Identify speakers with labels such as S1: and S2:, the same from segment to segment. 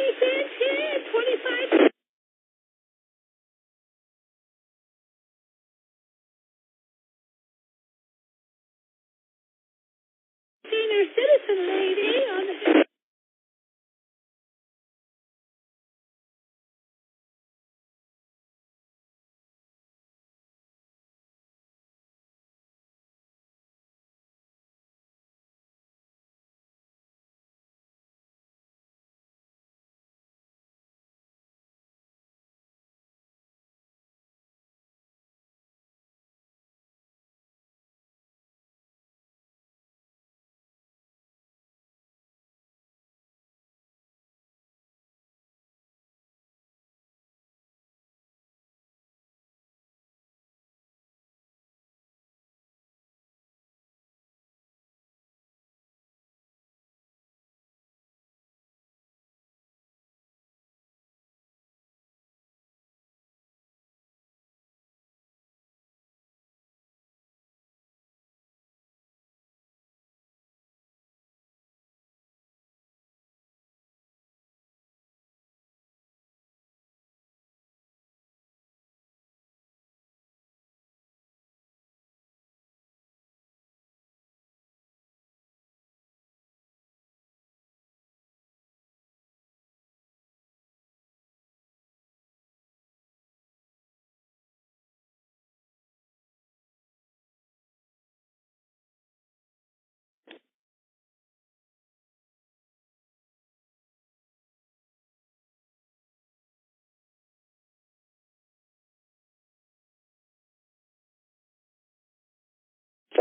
S1: defense hit. 25. Senior citizen lady on the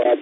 S2: Bob.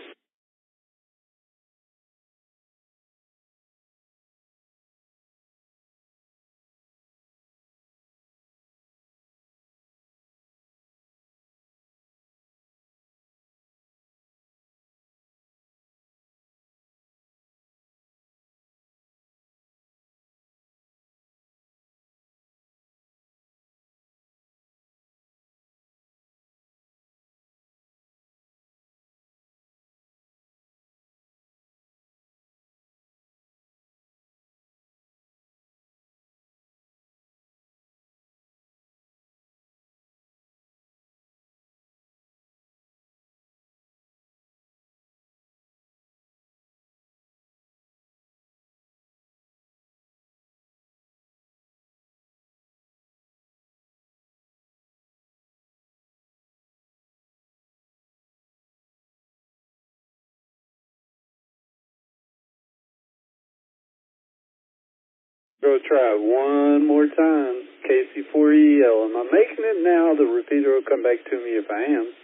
S2: Go try one more time. KC4EL. Am I making it now? The repeater will come back to me if I am.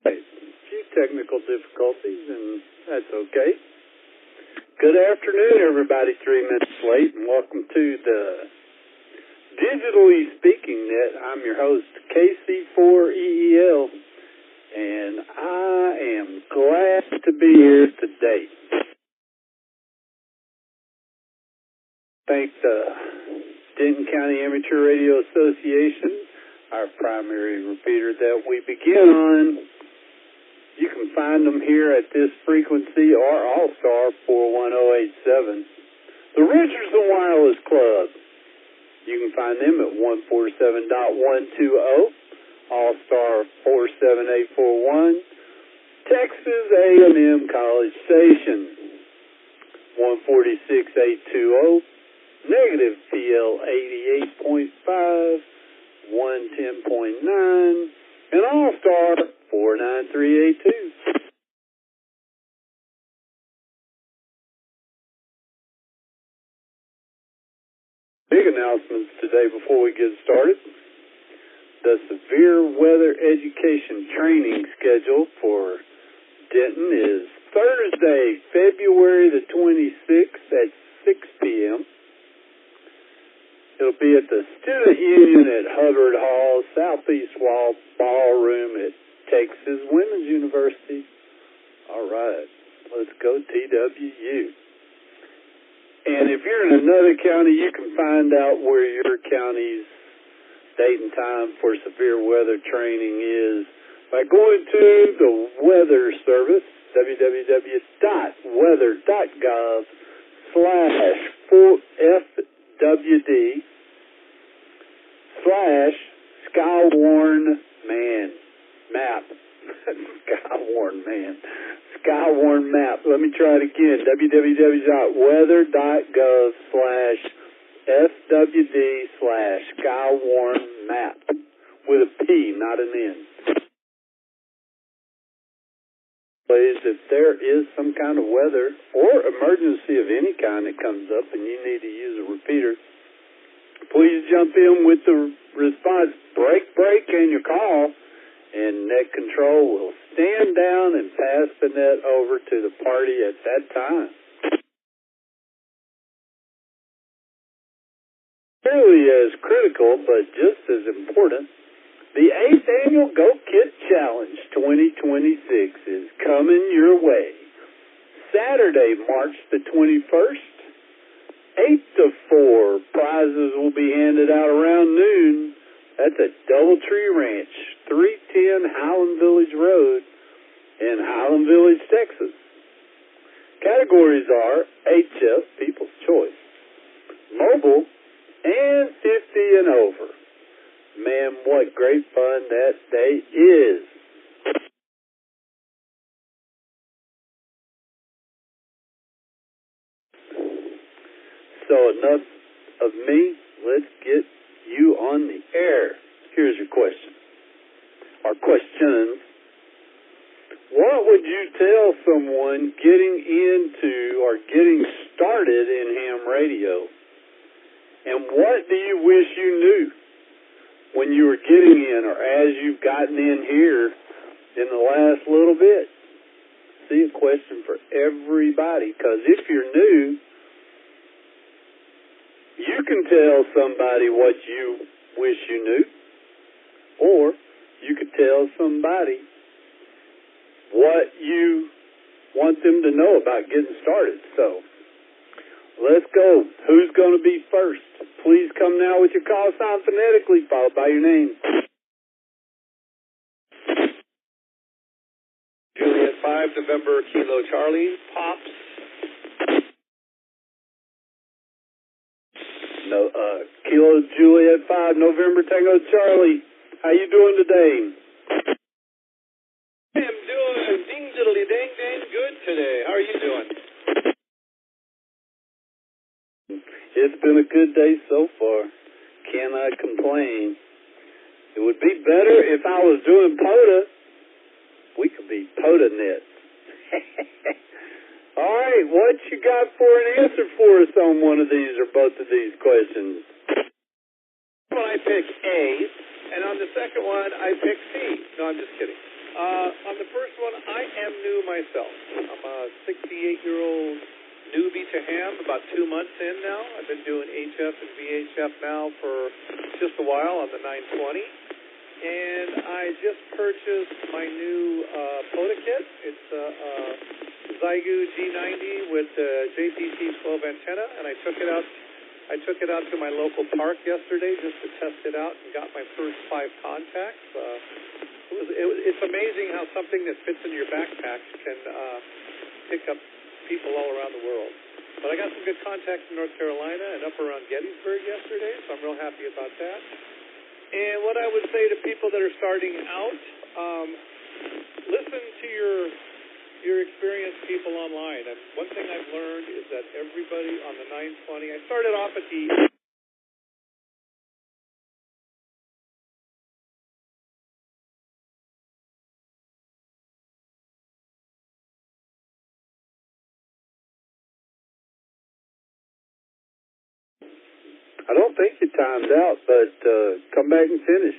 S2: Right. A few technical difficulties, and that's okay. Good afternoon, everybody. 3 minutes late, and welcome to the Digitally Speaking Net. I'm your host, KC4EL, and I am glad to be here today. Thank the Denton County Amateur Radio Association, our primary repeater that we begin on. You can find them here at this frequency or AllStar 41087. The Richardson Wireless Club. You can find them at 147.120, AllStar 47841. Texas A&M College Station, 146.820. Negative PL 88.5, 110.9, and AllStar 49382. Big announcements today before we get started. The severe weather education training schedule for Denton is Thursday, February the 26th at 6 p.m. It'll be at the Student Union at Hubbard Hall, Southeast Wall Ballroom at Texas Women's University. All right, let's go TWU. And if you're in another county, you can find out where your county's date and time for severe weather training is by going to the Weather Service, www.weather.gov/. FWD/Skywarn Man Map. Skywarn Man. Skywarn Map. Let me try it again. www.weather.gov/FWD/Skywarn Map. With a P, not an N. If there is some kind of weather or emergency of any kind that comes up and you need to use a repeater, please jump in with the response, break, and your call, and net control will stand down and pass the net over to the party at that time. Nearly as critical, but just as important, the 8th Annual Go Kid Challenge 2026 is coming your way. Saturday, March the 21st, 8 to 4. Prizes will be handed out around noon. That's at Doubletree Ranch, 310 Highland Village Road in Highland Village, Texas. Categories are HF, People's Choice, Mobile, and 50 and over. Man, what great fun that day is. So enough of me. Let's get you on the air. Here's your question. Our questions. What would you tell someone getting into or getting started in ham radio? And what do you wish you knew when you were getting in or as you've gotten in here in the last little bit? See, a question for everybody, because if you're new, you can tell somebody what you wish you knew, or you could tell somebody what you want them to know about getting started. So, let's go. Who's going to be first? Please come now with your call sign phonetically, followed by your name.
S3: Juliet 5, November, Kilo Charlie, Pops.
S2: No, Kilo Juliet 5, November, Tango Charlie. How you doing today?
S3: I am doing ding-diddly-dang-dang good today. How are you doing?
S2: It's been a good day so far. Cannot complain. It would be better if I was doing POTA. We could be POTA net. All right, what you got for an answer for us on one of these or both of these questions?
S3: Well, I picked A, and on the second one, I picked C. No, I'm just kidding. On the first one, I am new myself. I'm a 68-year-old newbie to ham, about 2 months in now. I've been doing HF and VHF now for just a while on the 920. And I just purchased my new POTA kit. It's a Zygu G90 with the JPT 12 antenna, and I took it out to my local park yesterday just to test it out and got my first 5 contacts. It's amazing how something that fits in your backpack can pick up people all around the world. But I got some good contacts in North Carolina and up around Gettysburg yesterday, so I'm real happy about that. And what I would say to people that are starting out, listen to your experienced people online. And one thing I've learned is that everybody on the 920, I started off at the
S2: I don't think you timed out, but come back and finish.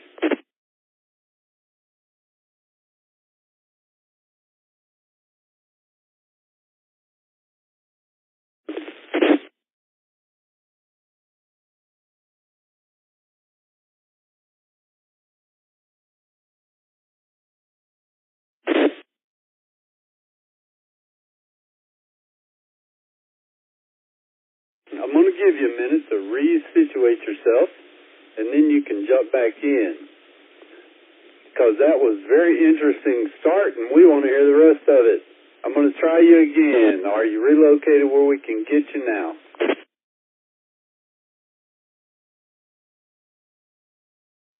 S2: I'm going to give you a minute to re-situate yourself, and then you can jump back in. Because that was very interesting start, and we want to hear the rest of it. I'm going to try you again. Are you relocated where we can get you now?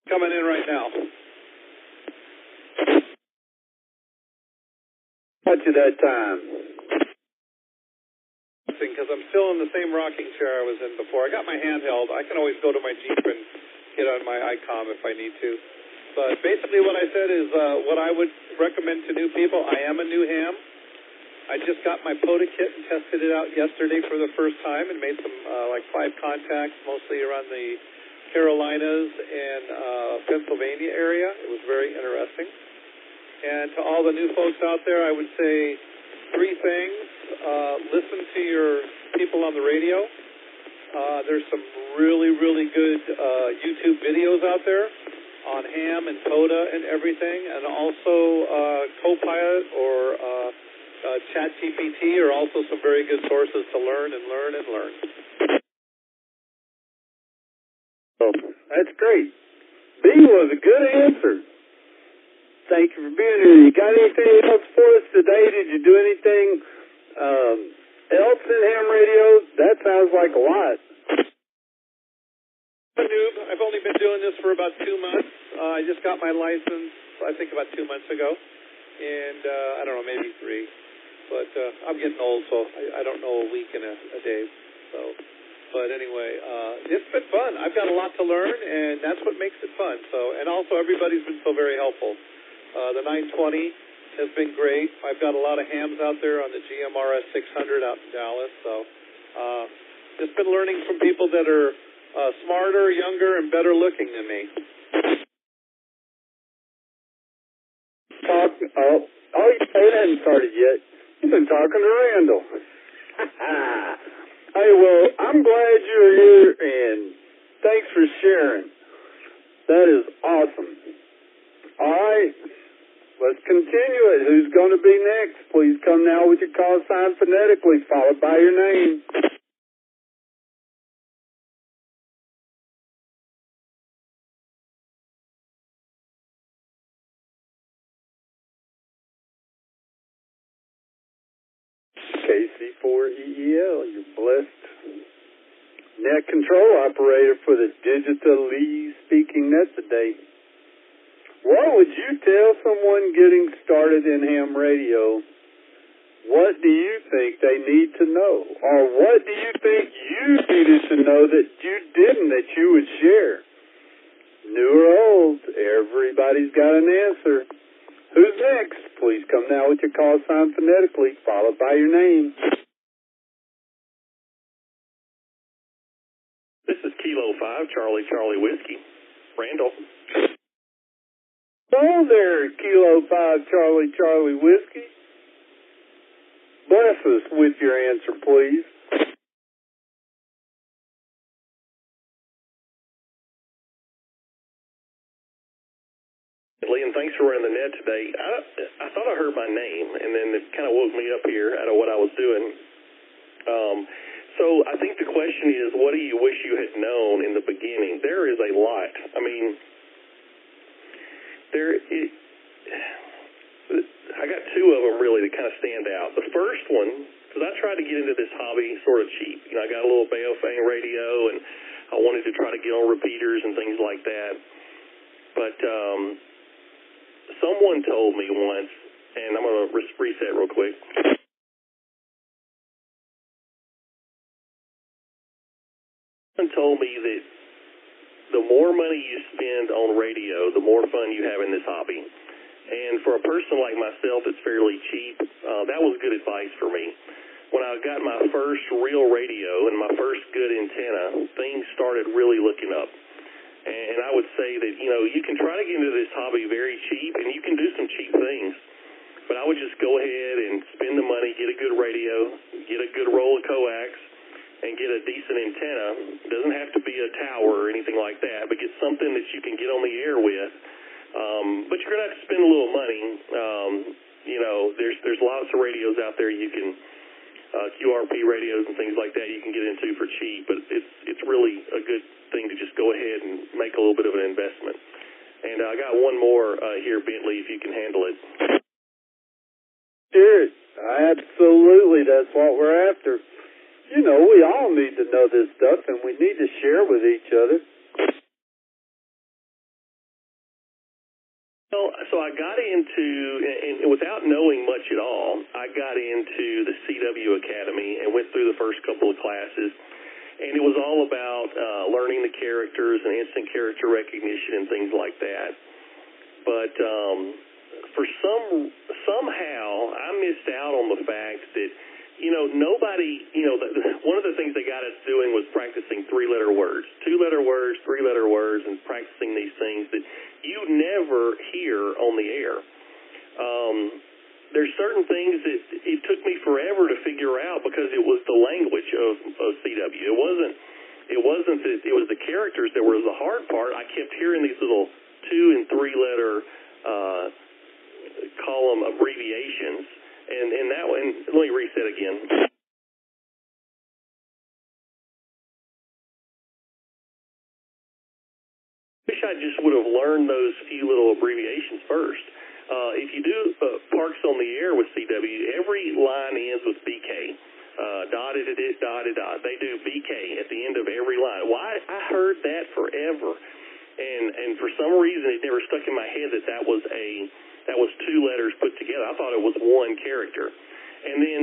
S3: Coming in right now.
S2: Got you that time.
S3: Because I'm still in the same rocking chair I was in before. I got my handheld. I can always go to my Jeep and get on my ICOM if I need to. But basically what I said is what I would recommend to new people. I am a new ham. I just got my POTA kit and tested it out yesterday for the first time and made some like 5 contacts, mostly around the Carolinas and Pennsylvania area. It was very interesting. And to all the new folks out there, I would say 3 things. Listen to your people on the radio. There's some really, really good YouTube videos out there on ham and POTA and everything. And also Copilot or ChatGPT are also some very good sources to learn and learn and learn.
S2: Oh, that's great. B was a good answer. Thank you for being here. You got anything else for us today? Did you do anything else in ham radio? That sounds like a lot.
S3: I'm a noob. I've only been doing this for about 2 months. I just got my license, I think, about 2 months ago. And I don't know, maybe 3. But I'm getting old, so I don't know a week and a day. So, but anyway, it's been fun. I've got a lot to learn, and that's what makes it fun. So, and also everybody's been so very helpful. The 920 has been great. I've got a lot of hams out there on the GMRS 600 out in Dallas. So, just been learning from people that are smarter, younger, and better looking than me.
S2: It hasn't started yet. You've been talking to Randall. Hey, well, I'm glad you're here, and thanks for sharing. That is awesome. All right, let's continue it. Who's going to be next? Please come now with your call sign phonetically, followed by your name. KC4EEL, your blessed net control operator for the digitally speaking net today. What would you tell someone getting started in ham radio? What do you think they need to know? Or what do you think you needed to know that you didn't, that you would share? New or old, everybody's got an answer. Who's next? Please come now with your call sign phonetically, followed by your name.
S4: This is Kilo 5, Charlie Whiskey. Randall.
S2: Hello there, Kilo 5, Charlie Whiskey. Bless us with your answer, please.
S4: And thanks for running the net today. I thought I heard my name, and then it kind of woke me up here out of what I was doing. So I think the question is, what do you wish you had known in the beginning? There is a lot. I mean, I got 2 of them really that kind of stand out. The first one, because I tried to get into this hobby sort of cheap. You know, I got a little Baofeng radio, and I wanted to try to get on repeaters and things like that. But someone told me once, and I'm going to reset real quick. Someone told me that the more money you spend on radio, the more fun you have in this hobby. And for a person like myself that's fairly cheap, that was good advice for me. When I got my first real radio and my first good antenna, things started really looking up. And I would say that, you know, you can try to get into this hobby very cheap, and you can do some cheap things. But I would just go ahead and spend the money, get a good radio, get a good roll of coax, and get a decent antenna. It doesn't have to be a tower or anything like that, but get something that you can get on the air with. But you're going to have to spend a little money. You know, there's lots of radios out there you can, QRP radios and things like that you can get into for cheap, but it's really a good thing to just go ahead and make a little bit of an investment. And I got one more here, Bentley, if you can handle it.
S2: Sure, I Absolutely, that's what we're after. You know, we all need to know this stuff, and we need to share with each other.
S4: Well, so I got into, and without knowing much at all, I got into the CW Academy and went through the first couple of classes, and it was all about learning the characters and instant character recognition and things like that. But somehow I missed out on the fact that, nobody, one of the things they got us doing was practicing three-letter words, two-letter words, three-letter words, and practicing these things that you never hear on the air. There's certain things that it took me forever to figure out because it was the language of CW. It wasn't that it was the characters that were the hard part. I kept hearing these little 2- and 3-letter column abbreviations, and that one. Let me reset again. Wish I just would have learned those few little abbreviations first. If you do Parks on the Air with CW, every line ends with BK. Dotted. They do BK at the end of every line. Why? I heard that forever, and for some reason it never stuck in my head that was 2 letters put together. I thought it was one character. And then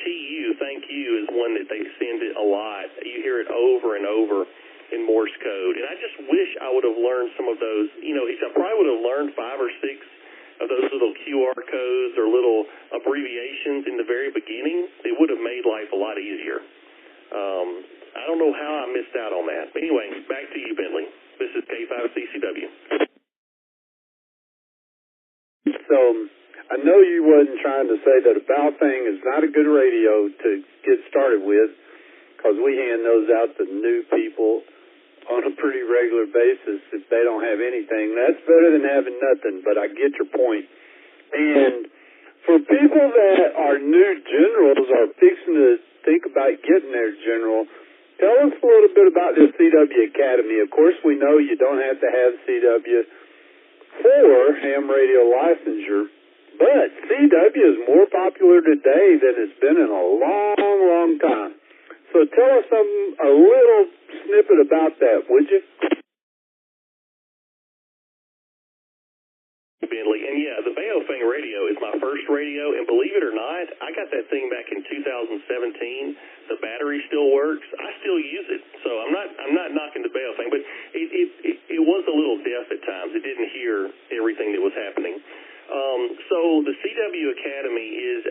S4: TU, thank you, is one that they send it a lot. You hear it over and over in Morse code. And I just wish I would have learned some of those. I probably would have learned 5 or 6 of those little QR codes or little abbreviations in the very beginning. It would have made life a lot easier. I don't know how I missed out on that. But anyway, back to you, Bentley. This is K5CCW.
S2: So I know you wasn't trying to say that a bow thing is not a good radio to get started with, because we hand those out to new people on a pretty regular basis if they don't have anything. That's better than having nothing, but I get your point. And for people that are new generals or fixing to think about getting their general, tell us a little bit about this CW Academy. Of course, we know you don't have to have CW for ham radio licensure, but CW is more popular today than it's been in a long, long time. So tell us a little snippet about that, would you?
S4: Bentley, and yeah, the Baofeng radio is my first radio, and believe it or not, I got that thing back in 2017. The battery still works. I still use it, so I'm not knocking the Baofeng, but it was a little deaf at times. It didn't hear everything that was happening. So the CW Academy is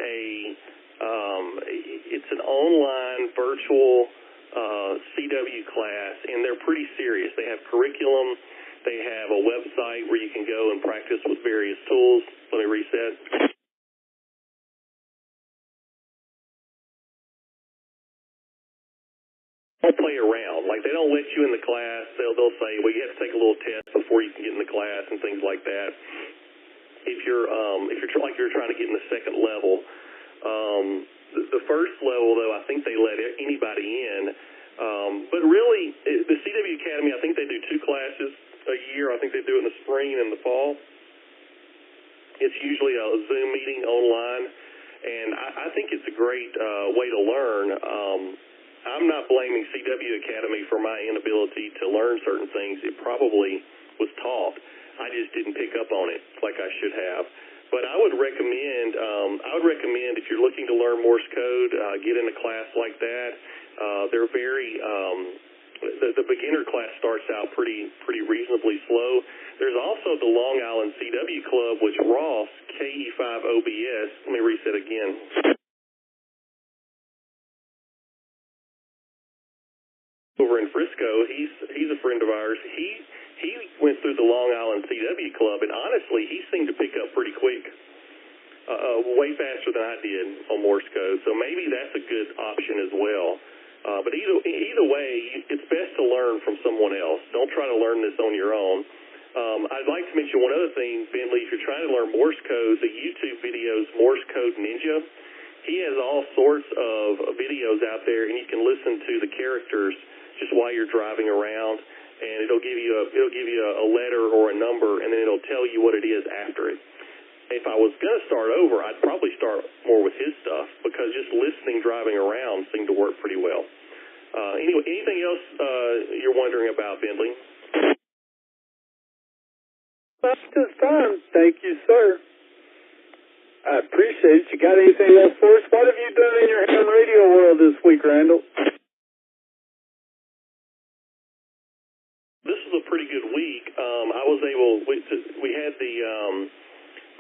S4: it's an online virtual CW class, and they're pretty serious. They have curriculum. They have a website where you can go and practice with various tools. Let me reset. They'll play around. Like, they don't let you in the class. They'll say, well, you have to take a little test before you can get in the class and things like that. If you're like you're trying to get in the second level, the first level, though, I think they let anybody in. But really, the CW Academy, I think they do 2 classes a year. I think they do it in the spring and the fall. It's usually a Zoom meeting online, and I think it's a great way to learn. I'm not blaming CW Academy for my inability to learn certain things. It probably was taught. I just didn't pick up on it like I should have. But I would recommend if you're looking to learn Morse code, get in a class like that. They're very the beginner class starts out pretty reasonably slow. There's also the Long Island CW Club, which Ross, KE5OBS, let me reset again. Over in Frisco, he's a friend of ours. He went through the Long Island CW Club, and honestly, he seemed to pick up pretty quick, way faster than I did on Morse code. So maybe that's a good option as well. But either way, it's best to learn from someone else. Don't try to learn this on your own. I'd like to mention one other thing, Bentley. If you're trying to learn Morse code, the YouTube videos Morse Code Ninja, he has all sorts of videos out there, and you can listen to the characters just while you're driving around, and it'll give you a letter or a number, and then it'll tell you what it is after it. if I was going to start over, I'd probably start more with his stuff because just listening driving around seemed to work pretty well. Anyway, anything else you're wondering about, Bentley?
S2: That's just fine. Thank you, sir. I appreciate it. You got anything else for us? What have you done in your ham radio world this week, Randall?
S4: This was a pretty good week. I was able. We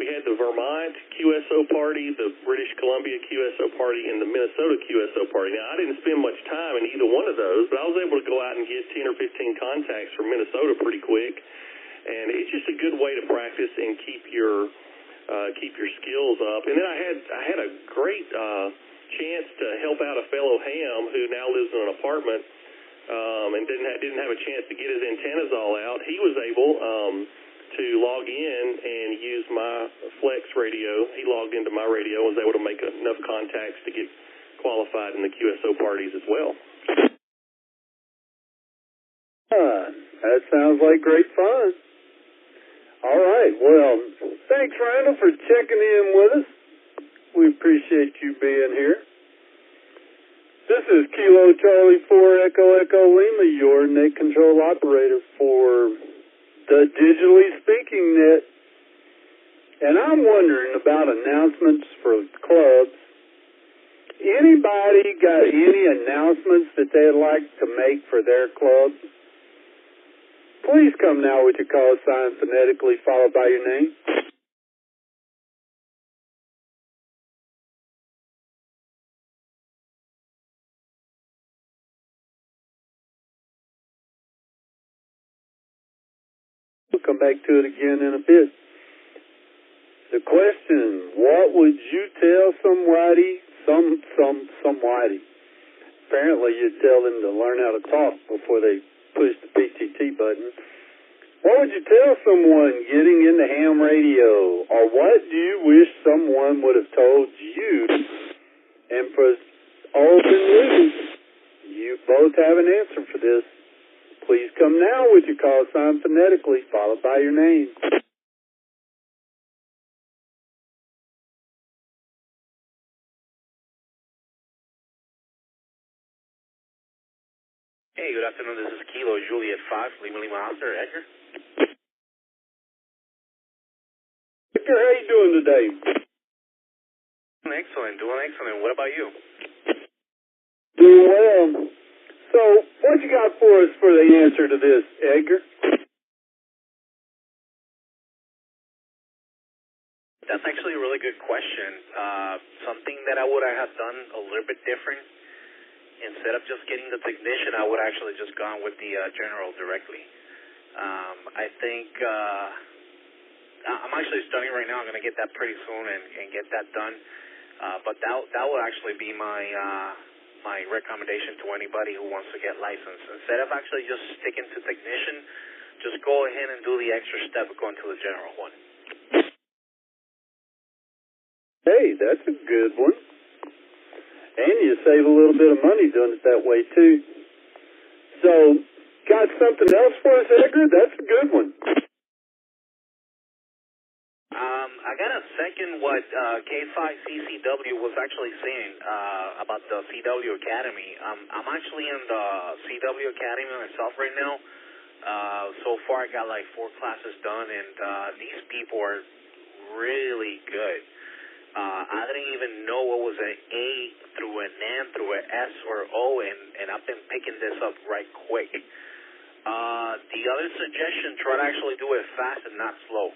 S4: had the Vermont QSO party, the British Columbia QSO party, and the Minnesota QSO party. Now, I didn't spend much time in either one of those, but I was able to go out and get 10 or 15 contacts from Minnesota pretty quick. And it's just a good way to practice and keep your skills up. And then I had a great chance to help out a fellow ham who now lives in an apartment and didn't have a chance to get his antennas all out. He was able to log in and use my Flex radio. He logged into my radio and was able to make enough contacts to get qualified in the QSO parties as well.
S2: That sounds like great fun. All right. Well, thanks, Randall, for checking in with us. We appreciate you being here. This is Kilo Charlie 4 Echo Echo Lima, your net control operator for the Digitally Speaking Net. And I'm wondering about announcements for clubs. Anybody got any announcements that they'd like to make for their club? Please come now with your call sign phonetically followed by your name. We'll come back to it again in a bit. The question, what would you tell somebody? Apparently you'd tell them to learn how to talk before they push the PTT button. What would you tell someone getting into ham radio? Or what do you wish someone would have told you? And for old and new, you both have an answer for this. Please come now with your call sign phonetically, followed by your name.
S5: Hey, good afternoon. This is Kilo Juliet 5, Lima AllStar. Edgar?
S2: Edgar, how you doing today?
S5: Doing excellent. What about you?
S2: Doing well. So, what you got for us for the answer to this, Edgar?
S5: That's actually a really good question. Something that I would have done a little bit different. Instead of just getting the technician, I would actually just gone with the general directly. I think I'm actually studying right now. I'm going to get that pretty soon and get that done. But that would actually be my recommendation to anybody who wants to get licensed. Instead of actually just sticking to technician, just go ahead and do the extra step of going to the general one.
S2: Hey, that's a good one. And you save a little bit of money doing it that way, too. So, got something else for us, Edgar? That's a good one.
S5: I got to second what K5CCW was actually saying about the CW Academy. I'm actually in the CW Academy myself right now. So far, I got like 4 classes done, and these people are really good. I didn't even know what was an A through an N through an S or O, and I've been picking this up right quick. The other suggestion, try to actually do it fast and not slow.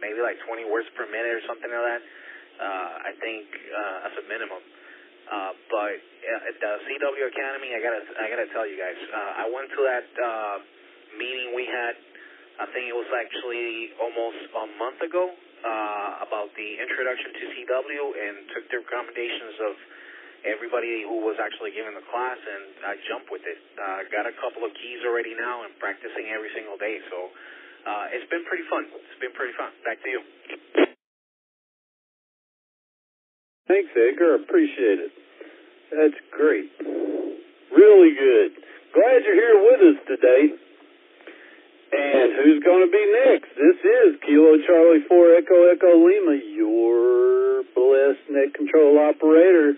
S5: Maybe like 20 words per minute or something like that. I think as a minimum. But at the CW Academy, I gotta tell you guys, I went to that meeting we had. I think it was actually almost a month ago. About the introduction to CW, and took the recommendations of everybody who was actually giving the class, and I jumped with it. Got a couple of keys already now and practicing every single day, so it's been pretty fun. Back to you.
S2: Thanks, Edgar. I appreciate it. That's great. Really good. Glad you're here with us today. And who's going to be next? This is Kilo Charlie 4 Echo Echo Lima, your blessed net control operator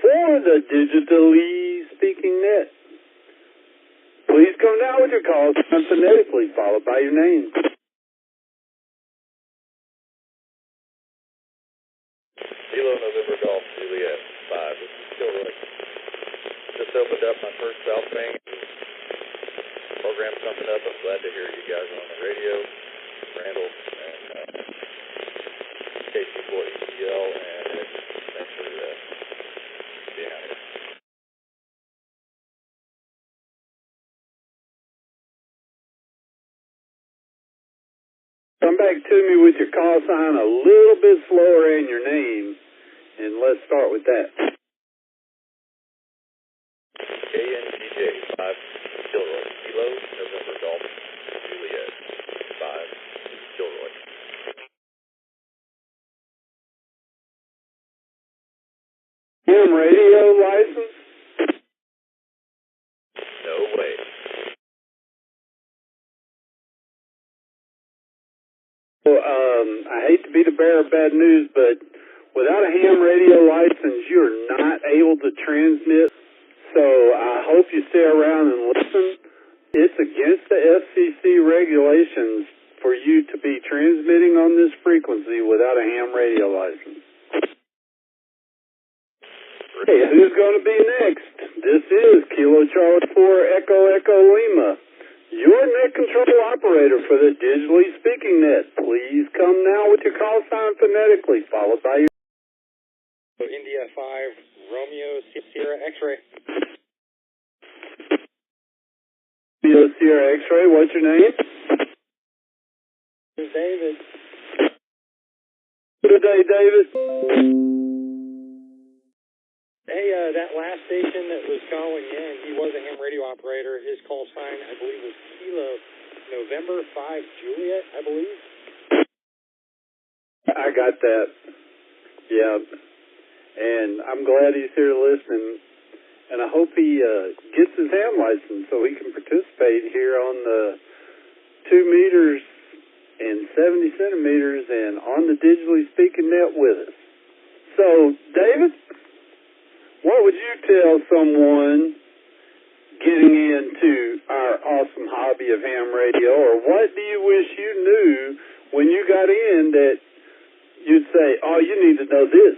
S2: for the digitally speaking net. Please come down with your call phonetically, followed by your name.
S6: Kilo November Golf Juliet 5. This is Kilroy. Just opened up my first South Bank. Program coming up. I'm glad to hear you guys on the radio. Randall and KC4ECL and thanks for being out here.
S2: Come back to me with your call sign a little bit slower and your name, and let's start with that.
S6: KNGJ 5 Kilroy. Kilo November Golf Juliet 5 Kilroy.
S2: Ham radio license?
S6: No way.
S2: Well, I hate to be the bearer of bad news, but without a ham radio license, you're not able to transmit. So I hope you stay around and listen. It's against the FCC regulations for you to be transmitting on this frequency without a ham radio license. Hey, who's going to be next? This is Kilo Charlie 4 Echo Echo Lima, your net control operator for the digitally speaking net. Please come now with your call sign phonetically, followed by your...
S7: India 5 Romeo Sierra X-ray.
S2: Sierra X-ray, what's your name?
S7: This is David.
S2: Good day, David.
S7: Hey, that last station that was calling in, he was a ham radio operator. His call sign, I believe, was Kilo November 5 Juliet, I believe.
S2: I got that. Yeah. And I'm glad he's here listening. And I hope he gets his ham license so he can participate here on the 2 meters and 70 centimeters and on the digitally speaking net with us. So, David, what would you tell someone getting into our awesome hobby of ham radio, or what do you wish you knew when you got in that you'd say, oh, you need to know this?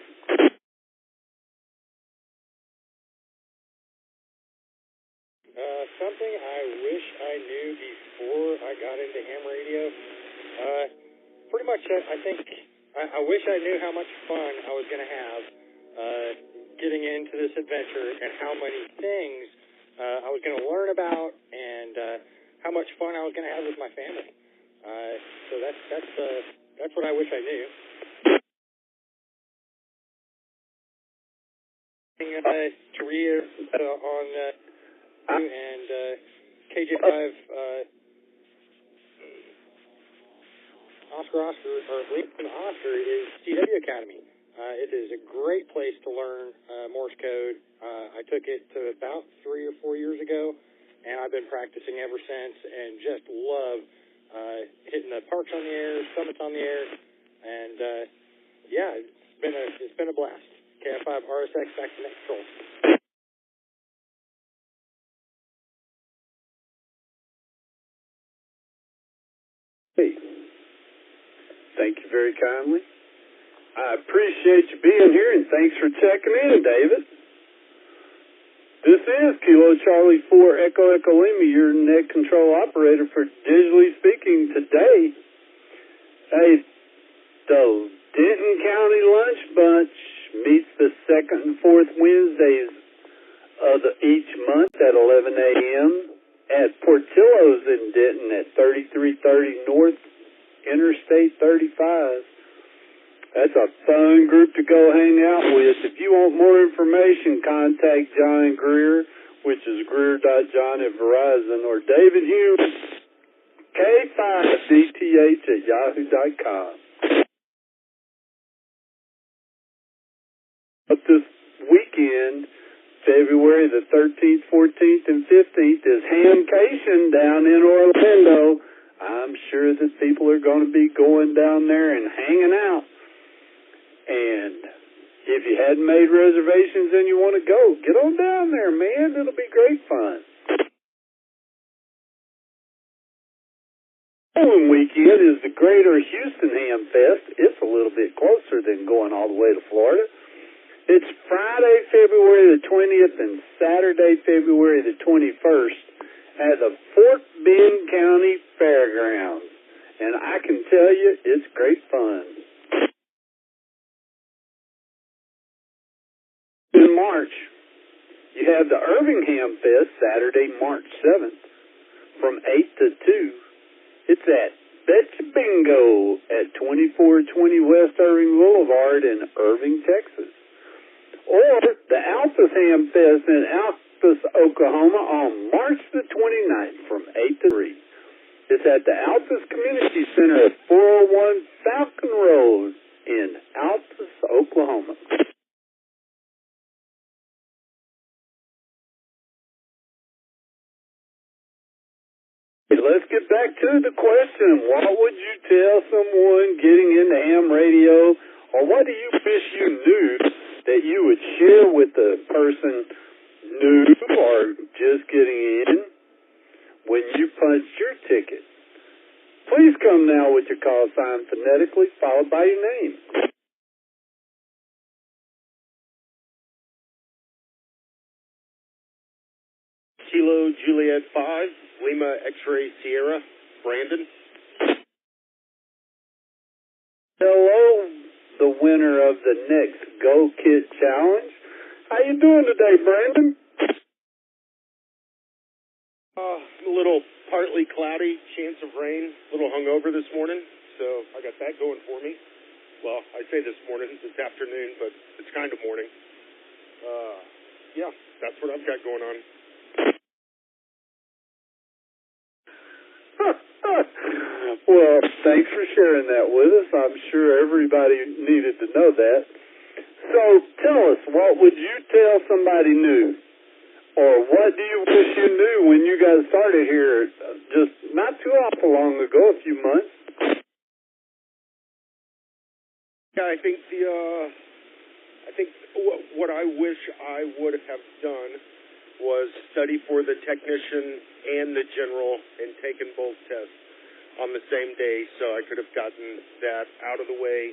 S7: Something I wish I knew before I got into ham radio. Pretty much, I think, I wish I knew how much fun I was going to have getting into this adventure and how many things I was going to learn about and how much fun I was going to have with my family. So that's what I wish I knew. Career on and KJ5 Lincoln Oscar is CW Academy. It is a great place to learn Morse code. I took it to about 3 or 4 years ago, and I've been practicing ever since, and just love hitting the parks on the air, summits on the air, and yeah, it's been a blast. KF5 RSX back to net control.
S2: Hey, thank you very kindly. I appreciate you being here, and thanks for checking in, David. This is Kilo Charlie 4 Echo Echo Lima, your net control operator for digitally speaking today. Hey, the Denton County Lunch Bunch meets the second and fourth Wednesdays of each month at 11 a.m. at Portillo's in Denton at 3330 North Interstate 35. That's a fun group to go hang out with. If you want more information, contact John Greer, which is greer.john@Verizon, or David Hume, K5DTH@yahoo.com. Up this weekend, February the 13th, 14th, and 15th is Hamcation down in Orlando. I'm going to be going down there and hanging out. And if you hadn't made reservations and you want to go, get on down there, man. It'll be great fun. Following weekend is the Greater Houston Ham Fest. It's a little bit closer than going all the way to Florida. It's Friday, February the 20th and Saturday, February the 21st at the Fort Bend County Fairgrounds. And I can tell you, it's great fun. In March, you have the Irving Ham Fest, Saturday, March 7th, from 8 to 2. It's at Betcha Bingo at 2420 West Irving Boulevard in Irving, Texas. Or the Altus Ham Fest in Altus, Oklahoma on March the 29th from 8 to 3. It's at the Altus Community Center at 401 Falcon Road in Altus, Oklahoma. Let's get back to the question. What would you tell someone getting into ham radio, or what do you wish you knew that you would share with the person new or just getting in when you punched your ticket? Please come now with your call sign phonetically, followed by your name.
S8: Kilo Juliet 5, Lima X-Ray Sierra, Brandon.
S2: Hello, the winner of the next Go Kit Challenge. How you doing today, Brandon?
S8: A little partly cloudy, chance of rain, a little hungover this morning, so I got that going for me. Well, I say this morning, this afternoon, but it's kind of morning. Yeah, that's what I've got going on.
S2: Well, thanks for sharing that with us. I'm sure everybody needed to know that. So tell us, what would you tell somebody new? Or what do you wish you knew when you got started here just not too awful long ago, a few months?
S8: Yeah, I think what I wish I would have done was study for the technician and the general and taken both tests on the same day, so I could have gotten that out of the way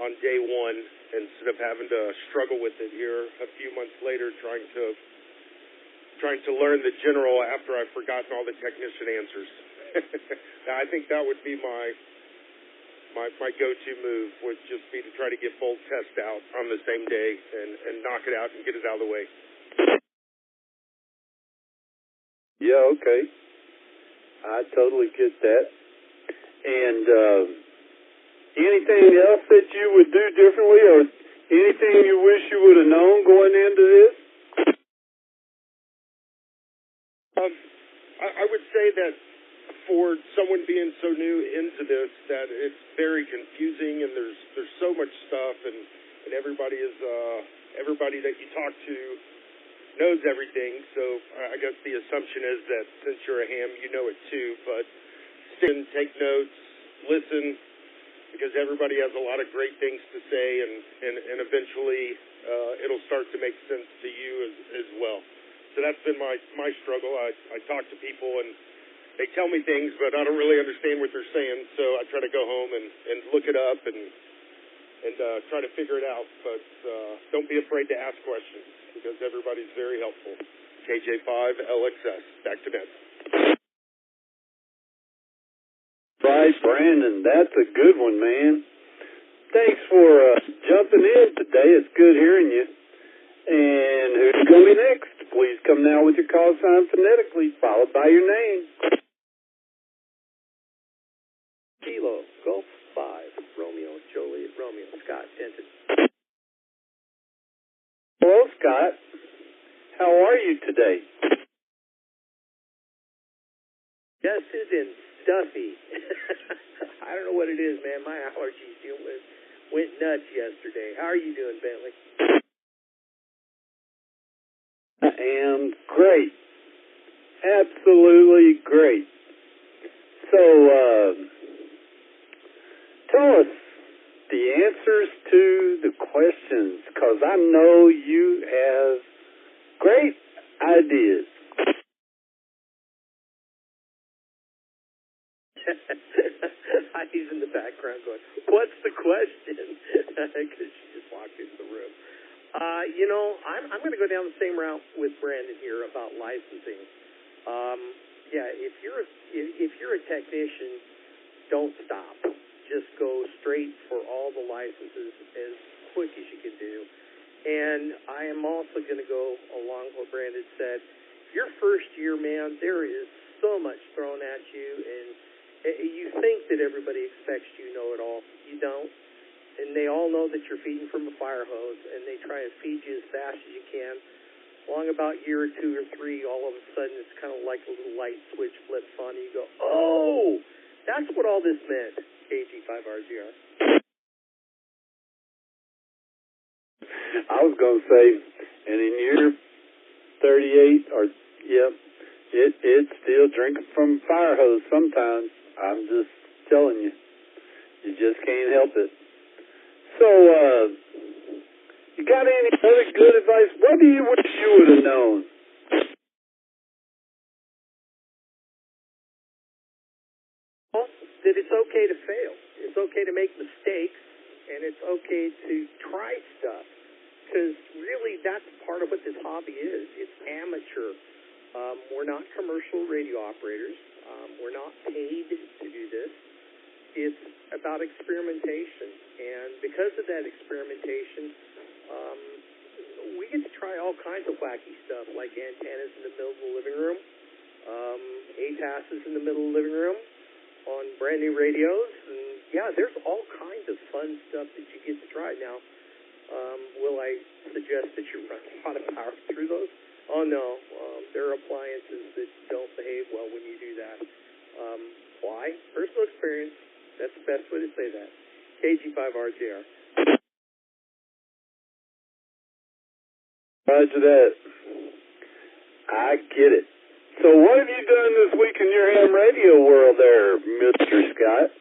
S8: on day one instead of having to struggle with it here a few months later trying to learn the general after I've forgotten all the technician answers. Now, I think that would be my go-to move would just be to try to get both tests out on the same day and knock it out and get it out of the way.
S2: Yeah, okay. I totally get that. And anything else that you would do differently or anything you wish you would have known going into this?
S8: I would say that for someone being so new into this, that it's very confusing and there's so much stuff and everybody that you talk to knows everything. So I guess the assumption is that since you're a ham, you know it too. But still, take notes, listen, because everybody has a lot of great things to say, and eventually it'll start to make sense to you as well. So that's been my struggle. I talk to people and they tell me things, but I don't really understand what they're saying. So I try to go home and look it up and try to figure it out. But don't be afraid to ask questions because everybody's very helpful. KJ5LXS. Back to Ned.
S2: Right, Brandon. That's a good one, man. Thanks for jumping in today. It's good hearing you. And who's going to be next? Please come now with your call sign phonetically, followed by your name.
S9: Kilo, Golf 5, Romeo, Joliet, Romeo, Scott, Denton.
S2: Hello, Scott. How are you today?
S9: Just as in stuffy. I don't know what it is, man. My allergies went nuts yesterday. How are you doing, Bentley?
S2: I am great. Absolutely great. So, know you have great ideas.
S9: He's in the background going, what's the question? Because she just walked into the room. I'm going to go down the same route with Brandon here about licensing. If you're a technician, don't stop. Just go straight for all the licenses as quick as you can do. And I am also going to go along what Brandon said. Your first year, man, there is so much thrown at you, and you think that everybody expects you know it all. You don't. And they all know that you're feeding from a fire hose, and they try to feed you as fast as you can. Along about year or 2 or 3, all of a sudden it's kind of like a little light switch flips on, and you go, oh, that's what all this meant, KG5RGR.
S2: I was going to say, and in year 38, it's still drinking from a fire hose sometimes. I'm just telling you. You just can't help it. So, you got any other good advice? What do you wish you would have known?
S9: Well, that it's okay to fail. It's okay to make mistakes, and it's okay to try stuff. Because really, that's part of what this hobby is. It's amateur. We're not commercial radio operators. We're not paid to do this. It's about experimentation. And because of that experimentation, we get to try all kinds of wacky stuff, like antennas in the middle of the living room, ATASs in the middle of the living room, on brand new radios. And yeah, there's all kinds of fun stuff that you get to try. Now, will I suggest that you run a lot of power through those? Oh, no. There are appliances that don't behave well when you do that. Why? Personal experience. That's the best way to say that. KG5RJR.
S2: Roger that. I get it. So what have you done this week in your ham radio world there, Mr. Scott?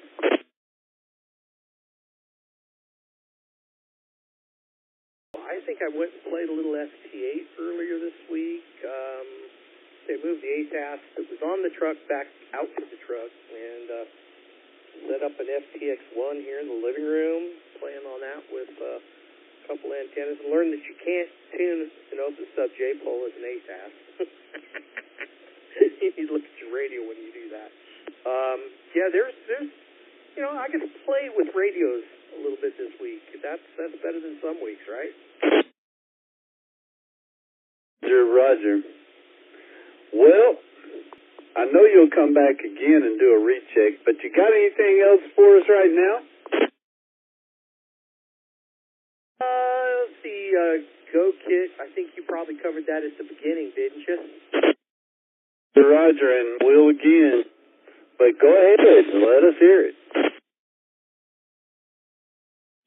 S9: I think I went and played a little ST8 earlier this week. They moved the ATAS that was on the truck back out to the truck and set up an FTX1 here in the living room, playing on that with a couple antennas, and learned that you can't tune an open sub J-pole as an ATAS. You need to look at your radio when you do that. There's I get to play with radios a little bit this week. That's better than some weeks, right?
S2: Roger. Well, I know you'll come back again and do a recheck, but you got anything else for us right now?
S9: Let's see, Go Kit. I think you probably covered that at the beginning, didn't you?
S2: Roger, and we'll again. But go ahead and let us hear it.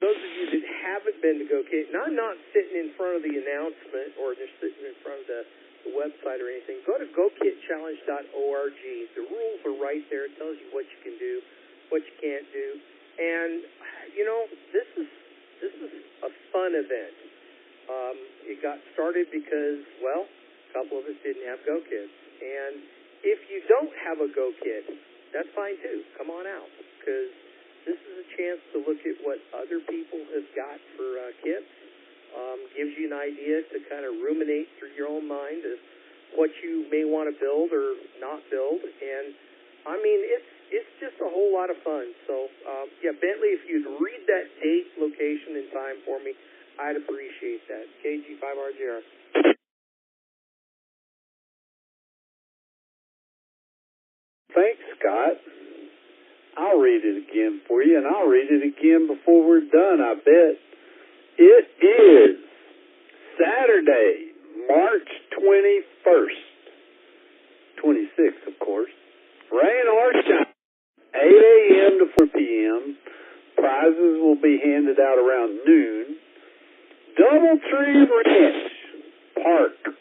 S9: Those of you that haven't been to Go Kit, and I'm not sitting in front of the announcement or just sitting in front of the website or anything, go to gokitchallenge.org. The rules are right there. It tells you what you can do, what you can't do. And, this is a fun event. It got started because, a couple of us didn't have Go Kits. And if you don't have a Go Kit, that's fine too. Come on out, because this is a chance to look at what other people have got for kits. Gives you an idea to kind of ruminate through your own mind as what you may want to build or not build. And, it's just a whole lot of fun. So, Bentley, if you'd read that date, location, and time for me, I'd appreciate that. KG5RJR.
S2: Thanks, Scott. I'll read it again for you, and I'll read it again before we're done, I bet. It is Saturday, March 21st. 26th, of course. Rain or shine, 8 a.m. to 4 p.m. Prizes will be handed out around noon. Doubletree Ranch Park,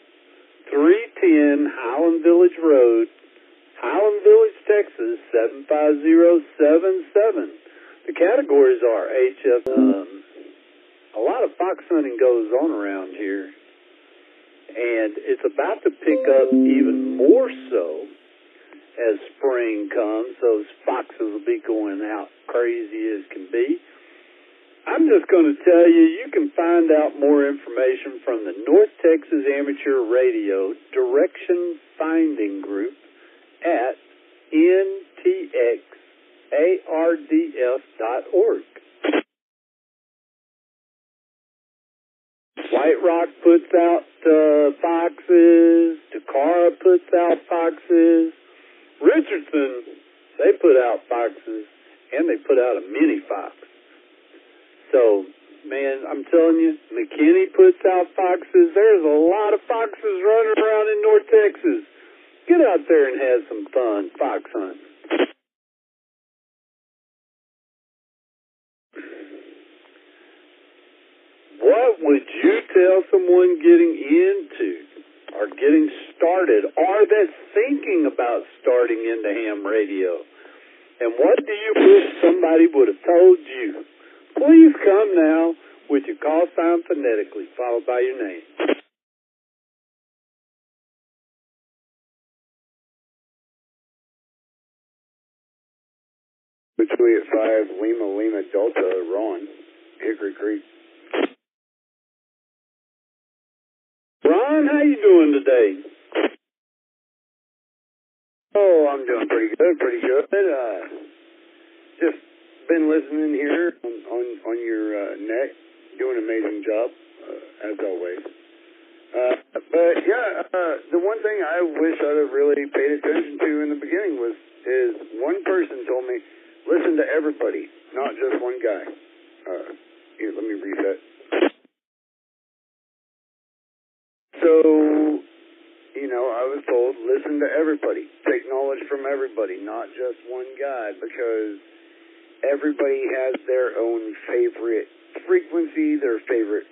S2: 310 Highland Village Road, Highland Village, Texas, 75077. The categories are HF. a lot of fox hunting goes on around here, and it's about to pick up even more so as spring comes. Those foxes will be going out crazy as can be. I'm just going to tell you, you can find out more information from the North Texas Amateur Radio Direction Finding Group at ntxards.org. White Rock puts out foxes. Takara puts out foxes. Richardson, they put out foxes, and they put out a mini fox. So, man, I'm telling you, McKinney puts out foxes. There's a lot of foxes running around in North Texas. Get out there and have some fun fox hunting. What would you tell someone getting into or getting started or that's thinking about starting into ham radio? And what do you wish somebody would have told you? Please come now with your call sign phonetically, followed by your name.
S10: Between 5 Lima Delta, Ron, Hickory Creek.
S2: Ron, how you doing today?
S10: Oh, I'm doing pretty good. Just been listening here on your net, doing an amazing job, as always. But yeah, the one thing I wish I'd have really paid attention to in the beginning is one person told me, listen to everybody, not just one guy. Here, let me reset. So, I was told, listen to everybody. Take knowledge from everybody, not just one guy, because everybody has their own favorite frequency, their favorite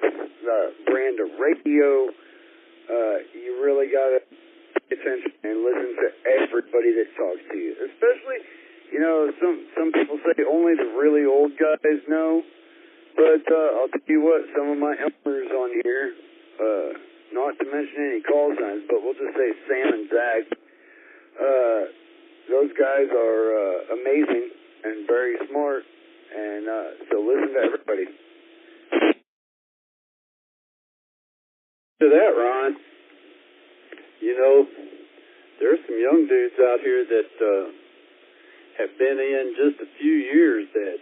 S10: brand of radio. You really got to pay attention and listen to everybody that talks to you. Especially, some people say only the really old guys know. But I'll tell you what, some of my elders on here, not to mention any call signs, but we'll just say Sam and Zach, those guys are amazing and very smart, and so listen to everybody.
S2: To that, Ron, there's some young dudes out here that have been in just a few years that,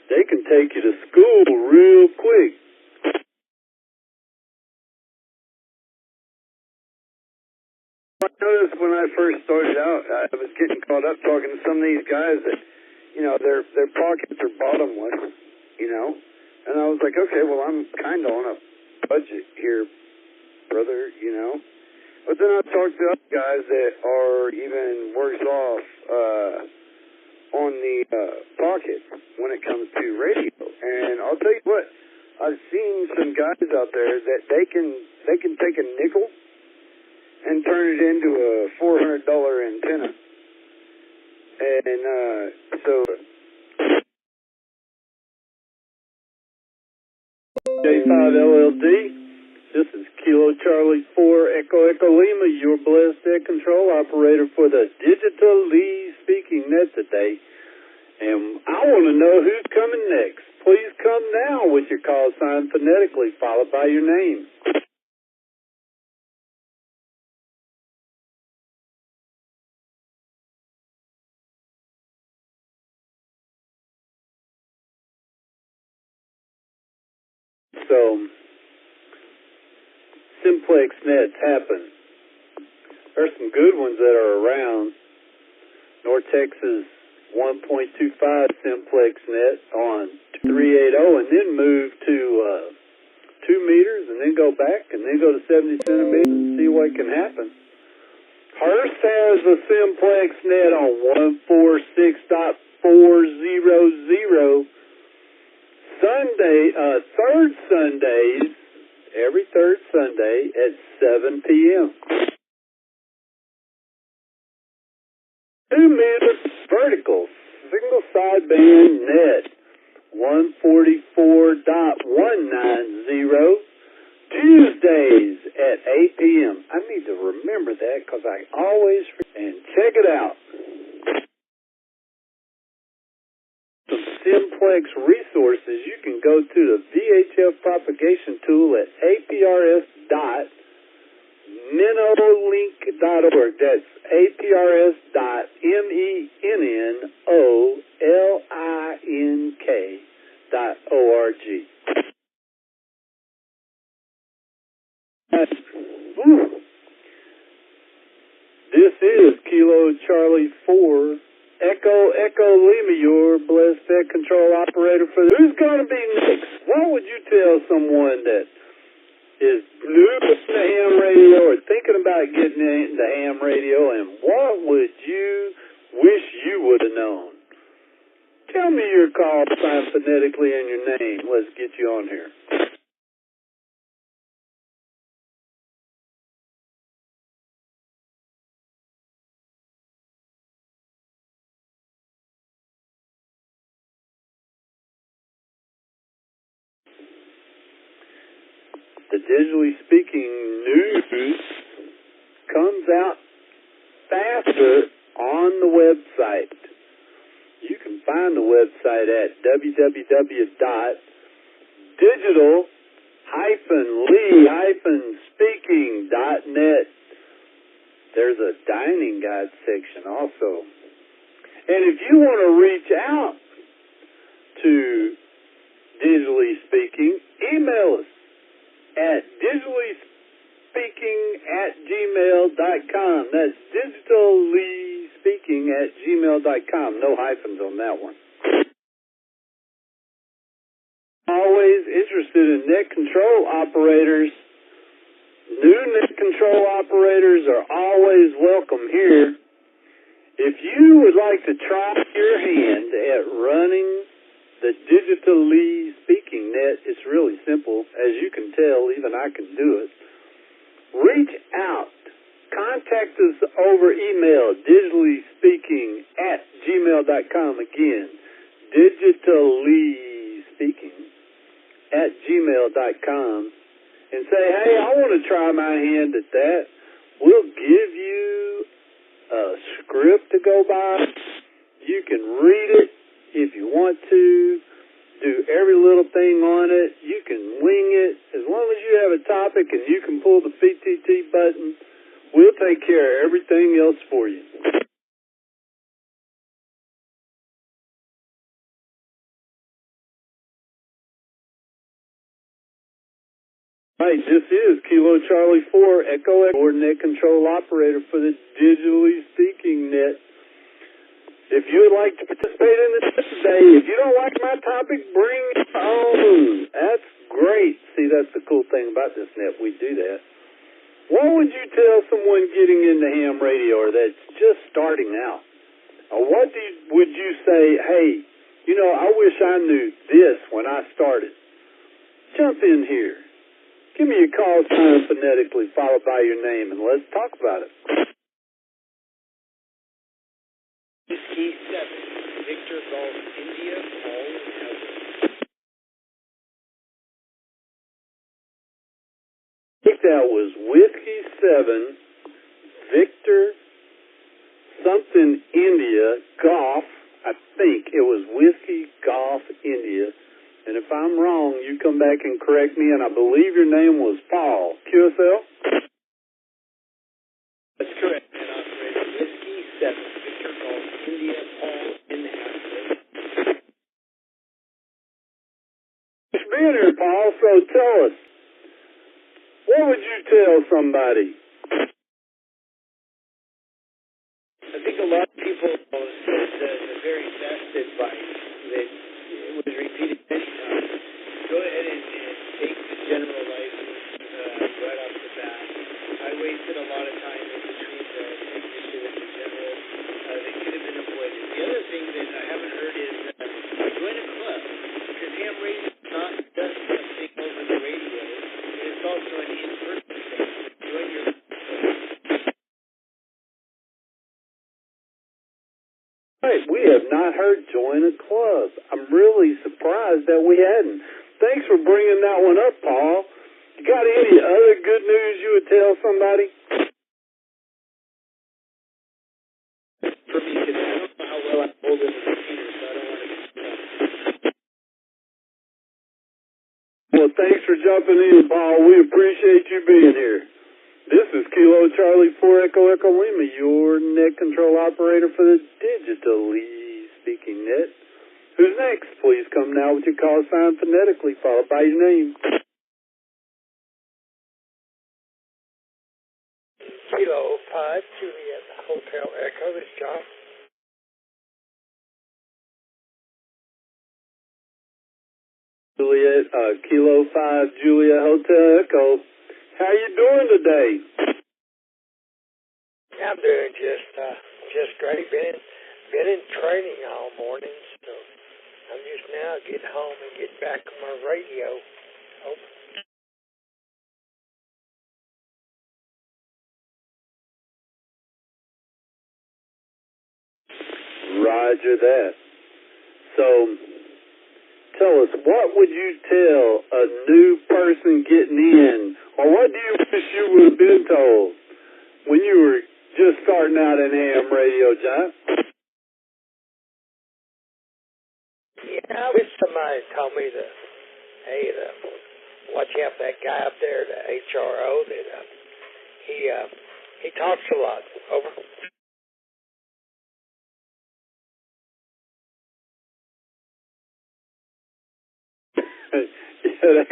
S2: they can take you to school real quick.
S10: I noticed when I first started out, I was getting caught up talking to some of these guys that, their pockets are bottomless, and I was like, okay, well, I'm kind of on a budget here, brother, But then I talked to other guys that are even worse off on the pocket when it comes to radio. And I'll tell you what, I've seen some guys out there that they can take a nickel and turn it into a $400 antenna. And so
S2: J5 LLD, this is Kilo Charlie 4 Echo Lima, your blessed air control operator for the Digital Lee Speaking Net today. And I want to know who's coming next. Please come now with your call sign phonetically, followed by your name. So, simplex nets happen. There's some good ones that are around. North Texas 1.25 simplex net on 380 and then move to 2 meters and then go back and then go to 70 centimeters and see what can happen. Hearst has a simplex net on 146.400. Every third Sunday at 7 p.m. 2 meter vertical single sideband net 144.190. Tuesdays at 8 p.m. I need to remember that because I always forget. And check it out. Some simplex resources. You can go to the VHF propagation tool at aprs.menolink.org. That's aprs.menolink.org. This is Kilo Charlie 4, Echo Lima, your blessed fed control operator for the... Who's going to be next? What would you tell someone that is new to ham radio or thinking about getting into ham radio, and what would you wish you would have known? Tell me your call sign phonetically and your name. Let's get you on here. The digitally speaking news comes out faster on the website. You can find the website at www.digital-lee-speaking.net. There's a dining guide section also. And if you want to reach out to Digitally Speaking, email us at digitallyspeaking@gmail.com. That's digitallyspeaking@gmail.com. No hyphens on that one. Always interested in net control operators. New net control operators are always welcome here. If you would like to try your hand at running the digitally speaking net, it's really simple. As you can tell, even I can do it. Reach out. Contact us over email, digitallyspeaking@gmail.com. Again, digitallyspeaking@gmail.com. And say, hey, I want to try my hand at that. We'll give you a script to go by. You can read it if you want to, do every little thing on it. You can wing it. As long as you have a topic and you can pull the PTT button, we'll take care of everything else for you. Right, this is Kilo Charlie 4, Echo Coordinate Control Operator for the Digitally Speaking Net. If you would like to participate in this today, if you don't like my topic, bring your own. That's great. See, that's the cool thing about this net. We do that. What would you tell someone getting into ham radio or that's just starting out? Or what would you say, hey, you know, I wish I knew this when I started. Jump in here. Give me your call sign phonetically, followed by your name, and let's talk about it.
S11: Whiskey 7, Victor Golf India, Paul
S2: I think that was Whiskey 7, Victor something India, Golf. I think it was Whiskey Golf India. And if I'm wrong, you come back and correct me, and I believe your name was Paul. QSL?
S11: That's correct, man. Operator Whiskey 7, Victor Golf India, Paul in Haslett.
S2: Thanks for being here, Paul. So tell us, what would you tell somebody?
S11: I think a lot of people said the very best advice that was repeated many times. Go ahead and take the general license right off the bat. I wasted a lot of time in between the technician and the general. They could have been avoided. The other thing that I haven't heard is join a club, because ham radio is not just something over the radio. It's also an in-person thing. Join your club.
S2: Right, we have not heard join a club. I'm really surprised that we hadn't. Thanks for bringing that one up, Paul. You got any other good news you would tell somebody?
S11: For me, because I don't know how well I'm holding the computer, so I don't want to.
S2: Well, thanks for jumping in, Paul. We appreciate you being here. This is Kilo Charlie 4 Echo Echo Lima, your net control operator for the digitally speaking net. Who's next? Please come now with your call sign phonetically, followed by your name.
S12: Kilo 5 Juliet Hotel Echo. This is John.
S2: Juliet, Kilo 5 Juliet Hotel Echo. How you doing today?
S12: I'm doing just great. Been in training all morning, so I'm just now getting home and getting back on my radio. Oh.
S2: Roger that. So, tell us, what would you tell a new person getting in, or what do you wish you would have been told when you were just starting out in ham radio, John?
S12: Yeah, I wish somebody told me that, hey, watch out for that guy up there, the HRO, that he talks a lot. Over.
S2: Yeah,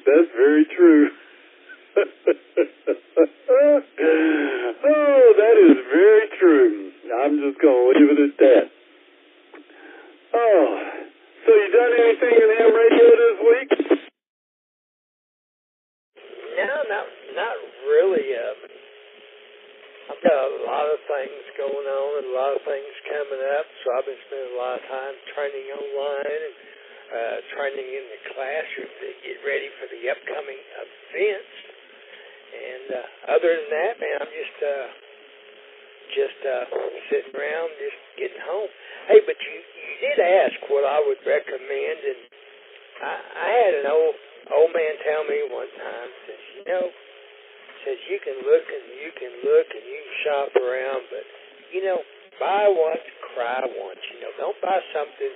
S2: that's very true. Oh, that is very true. I'm just going to leave it at that. Oh, so you done anything in ham radio this week?
S12: No, not really. I've got a lot of things going on and a lot of things coming up, so I've been spending a lot of time training online and training in the classroom to get ready for the upcoming events. And other than that, man, I'm just sitting around, just getting home. Hey, but you did ask what I would recommend, and I had an old man tell me one time, says you can look and you can shop around, but buy once, cry once. Don't buy something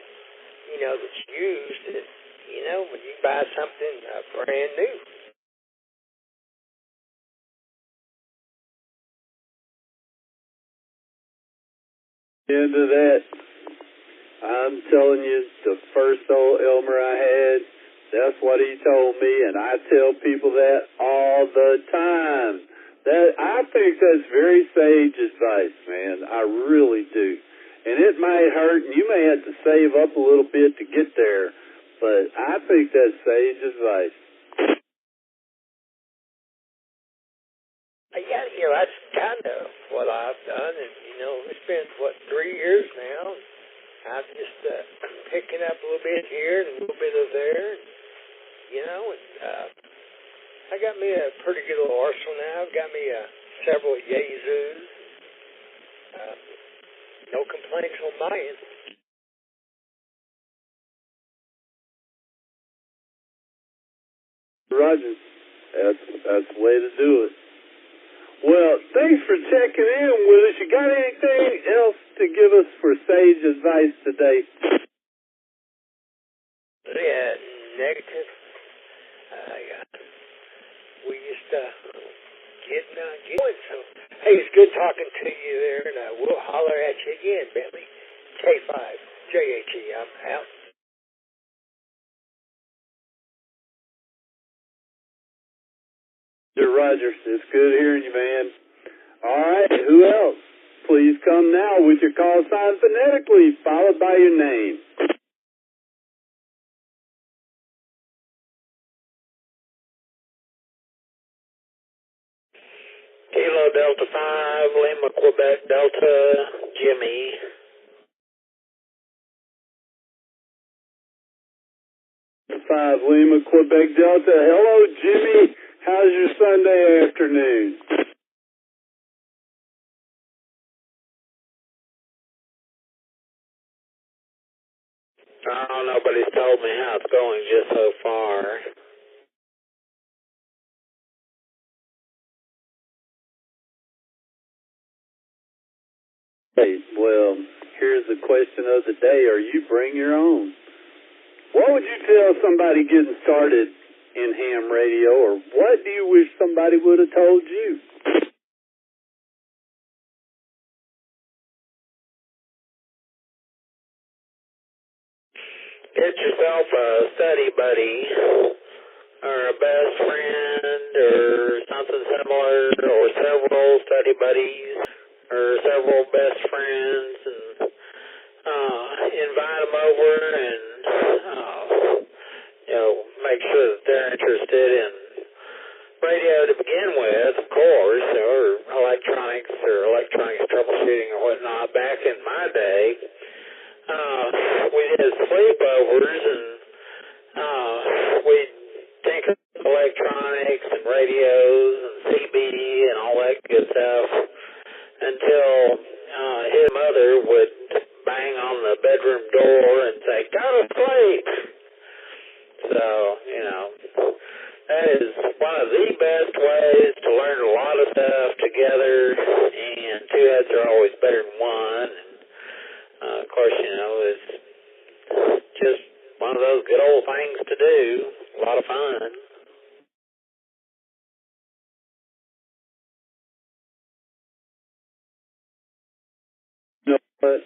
S12: that's used. When you buy something brand new.
S2: Into that, I'm telling you, the first old Elmer I had, that's what he told me, and I tell people that all the time. I think that's very sage advice, man. I really do. And it might hurt, and you may have to save up a little bit to get there, but I think that's sage advice.
S12: Yeah, that's kind of what I've done, and it's been 3 years now. I'm just picking up a little bit here and a little bit of there, and I got me a pretty good little arsenal now. I've got me several Yazoos. No complaints on my end.
S2: Roger, that's the way to do it. Well, thanks for checking in with us. You got anything else to give us for sage advice today?
S12: Yeah, negative. We just getting going. So, hey, it's good talking to you there, and we'll holler at you again, Bentley. K5, JHE, I'm out.
S2: Roger, it's good hearing you, man. All right, who else? Please come now with your call sign phonetically, followed by your name.
S12: Kilo Delta 5, Lima, Quebec Delta, Jimmy.
S2: 5 Lima, Quebec Delta. Hello, Jimmy. How's your Sunday afternoon?
S12: Oh, nobody's told me how it's going just so far.
S2: Hey, well, here's the question of the day. Are you bring your own? What would you tell somebody getting started in ham radio, or what do you wish somebody would have told you?
S12: Get yourself a study buddy, or a best friend, or something similar, or several study buddies, or several best friends, and invite them over and, make sure that they're interested in radio to begin with, of course, or electronics troubleshooting or whatnot. Back in my day, we did sleepovers and we'd tinker with electronics and radios and CB and all that good stuff until his mother would bang on the bedroom door and say, "Go to sleep." So, that is one of the best ways to learn a lot of stuff together, and two heads are always better than one. And, of course, it's just one of those good old things to do. A lot of fun.
S2: You know what?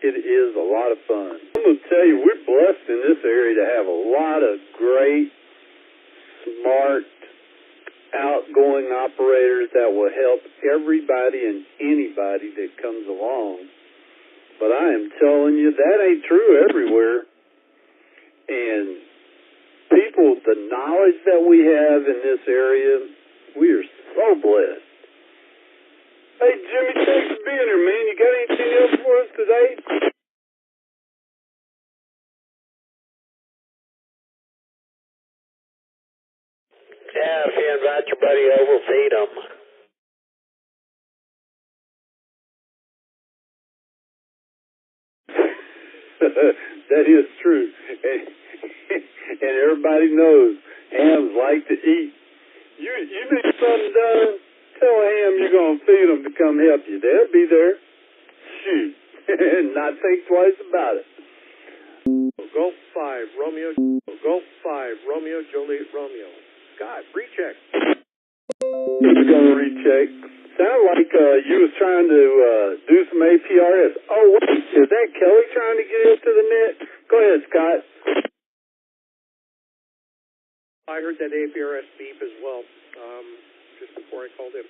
S2: It is a lot of fun. I'm going to tell you, we're blessed in this area to have a lot of great, smart, outgoing operators that will help everybody and anybody that comes along. But I am telling you, that ain't true everywhere. And people, the knowledge that we have in this area, we are so blessed. Hey, Jimmy, thanks for being here, man. You got anything else for us today?
S12: Yeah, if you invite your buddy over, feed him.
S2: That is true. And everybody knows hams like to eat. You need something done, tell Ham you're going to feed them to come help you. They'll be there. Shoot. Not think twice about it.
S9: Golf 5, Romeo. Golf 5, Romeo, Juliet, Romeo. Scott, recheck.
S2: Who's going to recheck? Sound like you was trying to do some APRS. Oh, wait, is that Kelly trying to get into the net? Go ahead, Scott.
S9: I heard that APRS beep as well, just before I called in.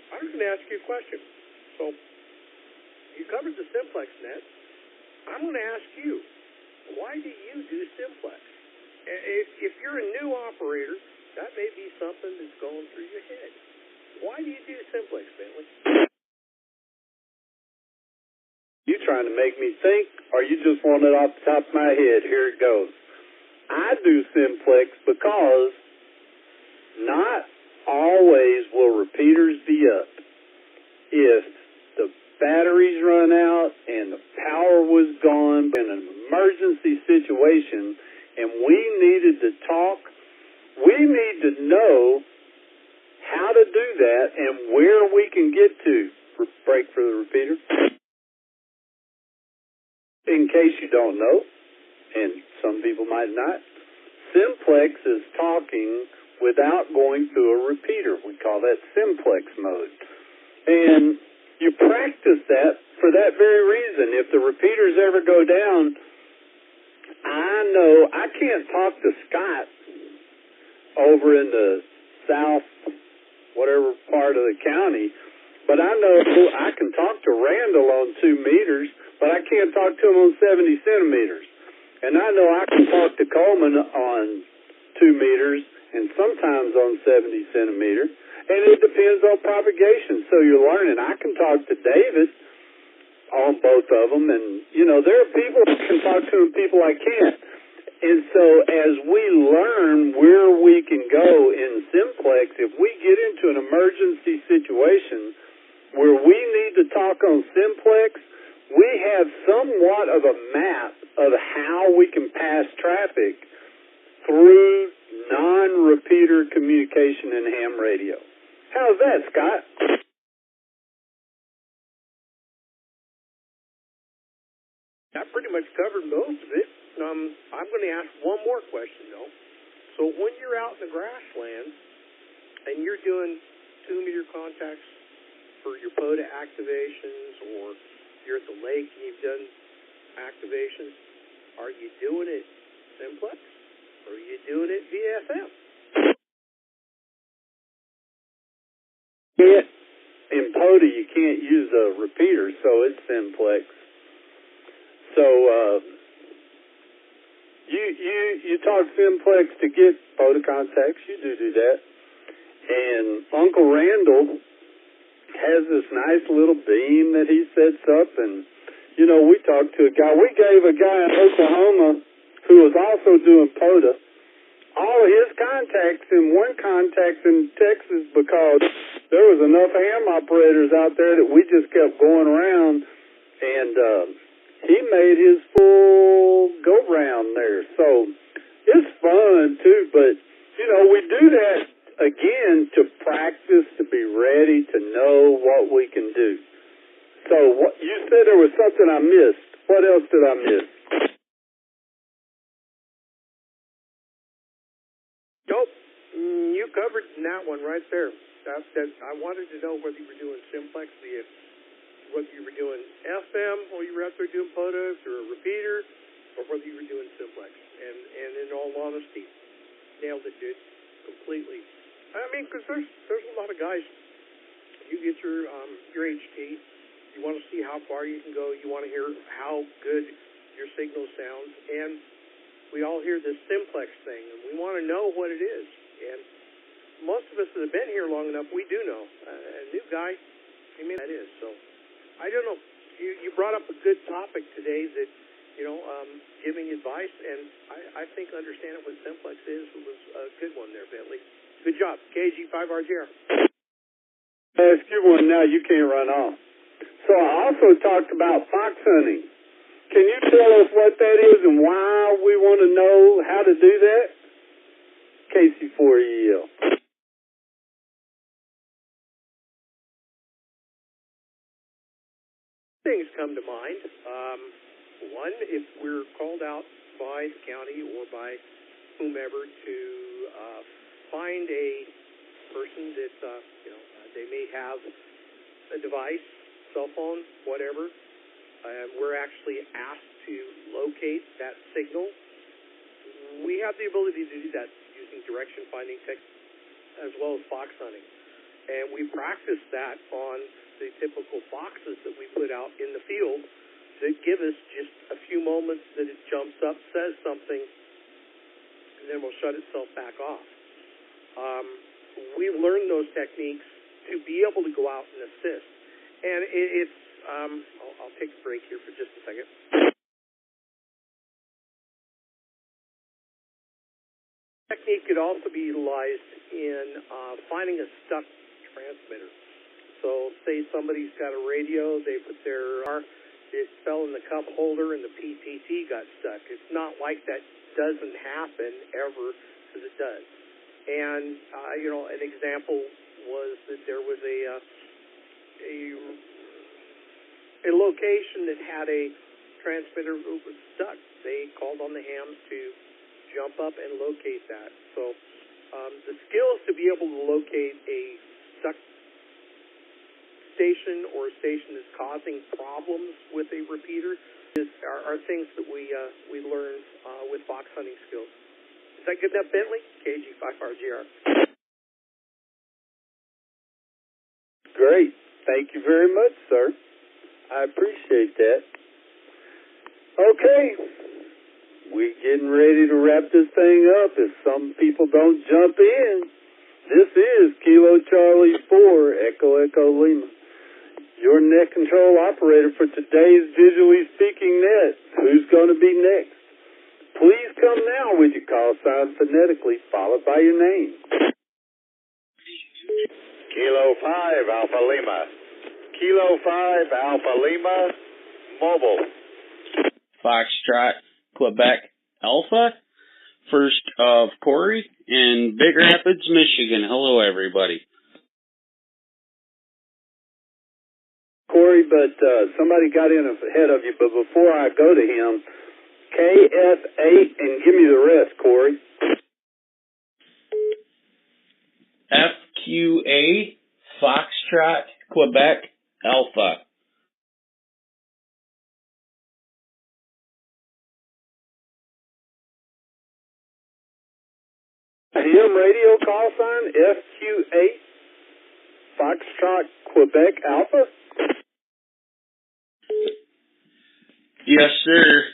S9: I was going to ask you a question. So, you covered the simplex net. I'm going to ask you, why do you do simplex? If you're a new operator, that may be something that's going through your head. Why do you do simplex, Bentley?
S2: You trying to make me think, or you just want it off the top of my head? Here it goes. I do simplex because not always will repeaters be up. If the batteries run out and the power was gone in an emergency situation and we needed to talk, we need to know how to do that and where we can get to for break for the repeater. In case you don't know, and some people might not, simplex is talking without going through a repeater. We call that simplex mode. And you practice that for that very reason. If the repeaters ever go down, I know I can't talk to Scott over in the south, whatever part of the county, but I know I can talk to Randall on 2 meters, but I can't talk to him on 70 centimeters. And I know I can talk to Coleman on 2 meters and sometimes on 70 centimeters. And it depends on propagation. So you're learning. I can talk to David on both of them. And, there are people I can talk to and people I can't. And so as we learn where we can go in simplex, if we get into an emergency situation where we need to talk on simplex, we have somewhat of a map of how we can pass traffic through non-repeater communication in ham radio. How's that, Scott?
S9: That pretty much covered most of it. I'm going to ask one more question, though. So when you're out in the grasslands and you're doing 2-meter contacts for your POTA activations, or you're at the lake and you've done activations, are you doing it simplex or are you doing it VFM?
S2: Yeah. In POTA, you can't use a repeater, so it's simplex. So you talk simplex to get POTA contacts. You do that. And Uncle Randall has this nice little beam that he sets up, and we talked to a guy. We gave a guy in Oklahoma who was also doing POTA all of his contacts in one contact in Texas, because there was enough ham operators out there that we just kept going around, and he made his full go-round there. So it's fun, too, but, we do that, again, to practice, to be ready, to know what we can do. So you said there was something I missed. What else did I miss?
S9: Nope. You covered that one right there. I wanted to know whether you were doing simplex, whether you were doing FM, or you were out there doing POTUS, or a repeater, or whether you were doing simplex. And in all honesty, nailed it, dude, completely. I mean, because there's a lot of guys. You get your HT, you want to see how far you can go, you want to hear how good your signal sounds, and we all hear this simplex thing, and we want to know what it is. And most of us that have been here long enough, we do know. A new guy, that is. So, I don't know. You brought up a good topic today that, giving advice, and I think understanding what simplex is was a good one there, Bentley. Good job. KG5RGR.
S2: Ask you one now. You can't run off. So I also talked about fox hunting. Can you tell us what that is and why we want to know how to do that? KC4EL.
S9: Things come to mind. One, if we're called out by the county or by whomever to find a person that, they may have a device, cell phone, whatever, we're actually asked to locate that signal. We have the ability to do that using direction finding techniques as well as fox hunting. And we practice that on the typical foxes that we put out in the field that give us just a few moments that it jumps up, says something, and then will shut itself back off. We've learned those techniques to be able to go out and assist. And it's, I'll take a break here for just a second. Technique could also be utilized in finding a stuck transmitter. So say somebody's got a radio, they put it fell in the cup holder and the PTT got stuck. It's not like that doesn't happen ever, because it does. And, an example was that there was a location that had a transmitter that was stuck. They called on the hams to jump up and locate that. So the skills to be able to locate a stuck station or a station that's causing problems with a repeater are things that we learn with fox hunting skills. Is that good enough, Bentley? KG5RGR.
S2: Great. Thank you very much, sir. I appreciate that. Okay. We're getting ready to wrap this thing up. If some people don't jump in, this is Kilo Charlie 4, Echo Echo Lima, your net control operator for today's Visually Speaking Net. Who's going to be next? Please come now with your call sign phonetically, followed by your name.
S13: Kilo 5 Alpha Lima. Kilo 5 Alpha Lima, mobile.
S14: Foxtrot Quebec Alpha. First of Corey in Big Rapids, Michigan. Hello, everybody.
S2: Corey, but somebody got in ahead of you. But before I go to him, KF8, and give me the rest, Corey.
S14: FQA Foxtrot Quebec Alpha.
S2: AM radio call sign FQ8 Foxtrot Quebec Alpha.
S14: Yes, sir.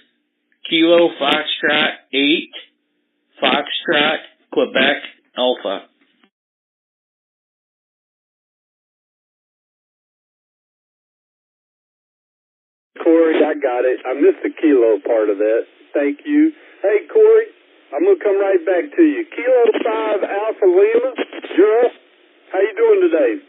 S14: Kilo Foxtrot 8 Foxtrot Quebec Alpha.
S2: Corey, I got it. I missed the kilo part of that. Thank you. Hey, Corey, I'm going to come right back to you. Kilo 5 Alpha Lima, you're up. How you doing today?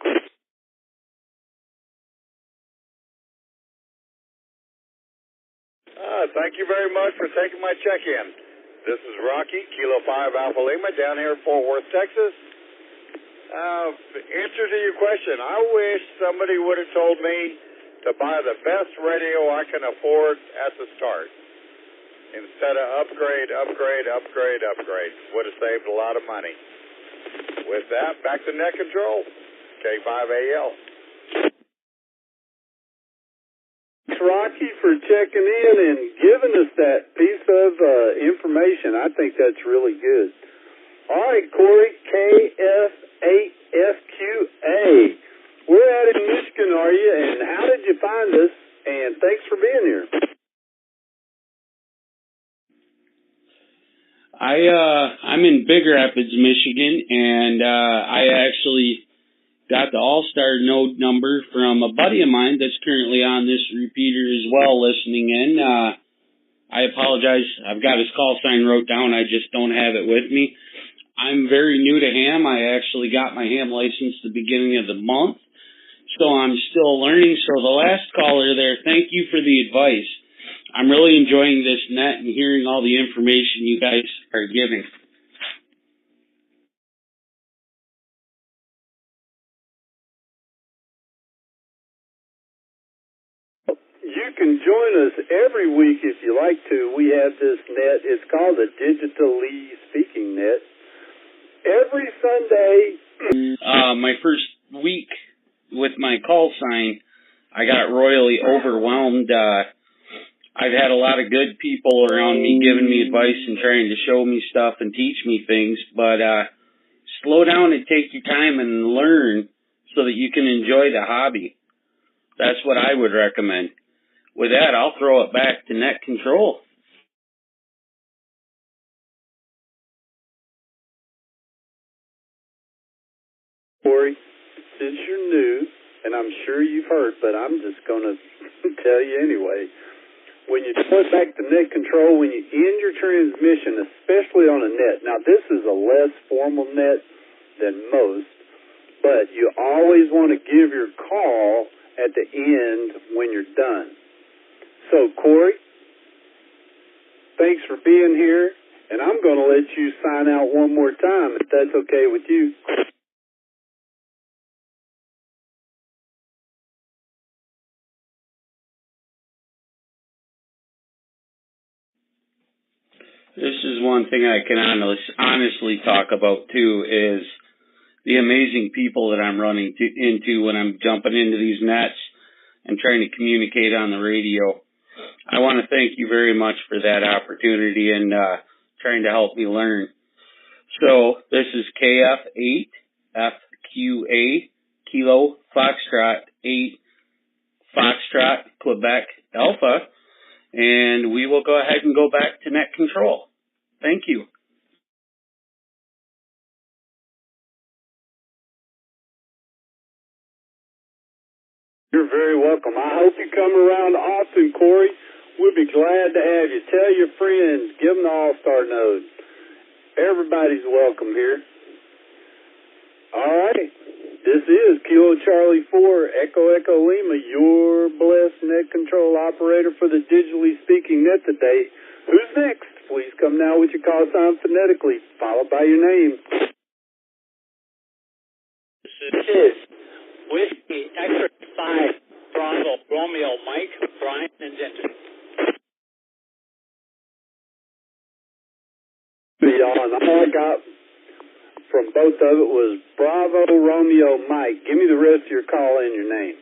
S13: Thank you very much for taking my check-in. This is Rocky, Kilo 5 Alpha Lima, down here in Fort Worth, Texas. Answer to your question, I wish somebody would have told me to buy the best radio I can afford at the start. Instead of upgrade. Would have saved a lot of money. With that, back to net control. K5AL.
S2: Thanks, Rocky, for checking in and giving us that piece of information. I think that's really good. All right, Corey, KF8FQA. Where at in Michigan are you, and how did you find us? And thanks for being here.
S14: I'm in Big Rapids, Michigan, and I actually got the AllStar node number from a buddy of mine that's currently on this repeater as well, listening in. I apologize. I've got his call sign wrote down. I just don't have it with me. I'm very new to ham. I actually got my ham license the beginning of the month, so I'm still learning. So the last caller there, thank you for the advice. I'm really enjoying this net and hearing all the information you guys are giving.
S2: You can join us every week if you like to. We have this net. It's called the Digitally Speaking Net. Every Sunday.
S14: My first week with my call sign, I got royally overwhelmed. I've had a lot of good people around me giving me advice and trying to show me stuff and teach me things, but slow down and take your time and learn so that you can enjoy the hobby. That's what I would recommend. With that, I'll throw it back to net control.
S2: Corey, since you're new, and I'm sure you've heard, but I'm just going to tell you anyway, when you put back to net control, when you end your transmission, especially on a net, now this is a less formal net than most, but you always want to give your call at the end when you're done. So, Corey, thanks for being here, and I'm going to let you sign out one more time, if that's okay with you.
S14: This is one thing I can honestly talk about, too, is the amazing people that I'm running into when I'm jumping into these nets and trying to communicate on the radio. I want to thank you very much for that opportunity and trying to help me learn. So this is KF8FQA, Kilo Foxtrot 8 Foxtrot Quebec Alpha, and we will go ahead and go back to net control. Thank you.
S2: You're very welcome. I hope you come around often, Corey. We'll be glad to have you. Tell your friends. Give them the AllStar node. Everybody's welcome here. All right. This is Kilo Charlie 4, Echo Lima, your blessed net control operator for the Digitally Speaking Net today. Who's next? Please come now with your call sign phonetically, followed by your name.
S15: This is Whiskey Extra 5 Bravo Romeo Mike, Brian, and Denton.
S2: Beyond, all I got from both of it was Bravo Romeo Mike. Give me the rest of your call and your name.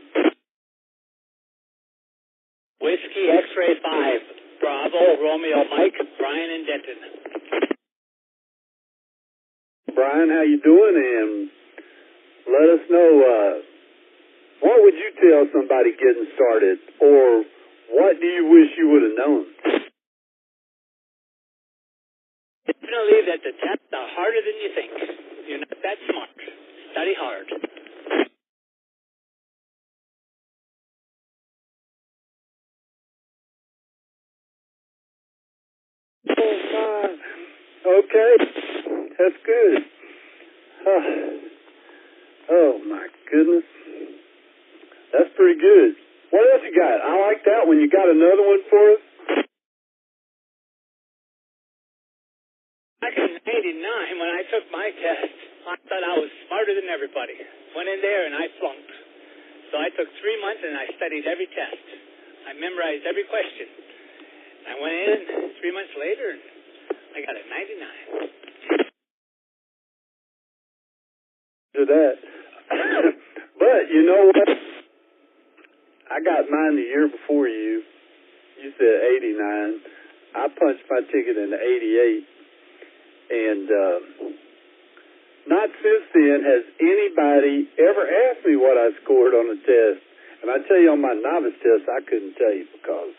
S15: Whiskey X-Ray 5 Bravo Romeo Mike, Brian, and Denton.
S2: Brian, how you doing? And let us know, what would you tell somebody getting started, or what do you wish you would have known?
S15: Definitely that the tests are harder than you think. You're not that smart. Study hard.
S2: Oh, my. Okay. That's good. Oh, my goodness. That's pretty good. What else you got? I like that one. You got another one for us?
S15: Back in 89, when I took my test, I thought I was smarter than everybody. Went in there and I flunked. So I took 3 months and I studied every test. I memorized every question. I went in 3 months later and I got a 99.
S2: To that. But you know what? I got mine the year before you. You said 89. I punched my ticket into 88. And not since then has anybody ever asked me what I scored on the test. And I tell you, on my novice test, I couldn't tell you because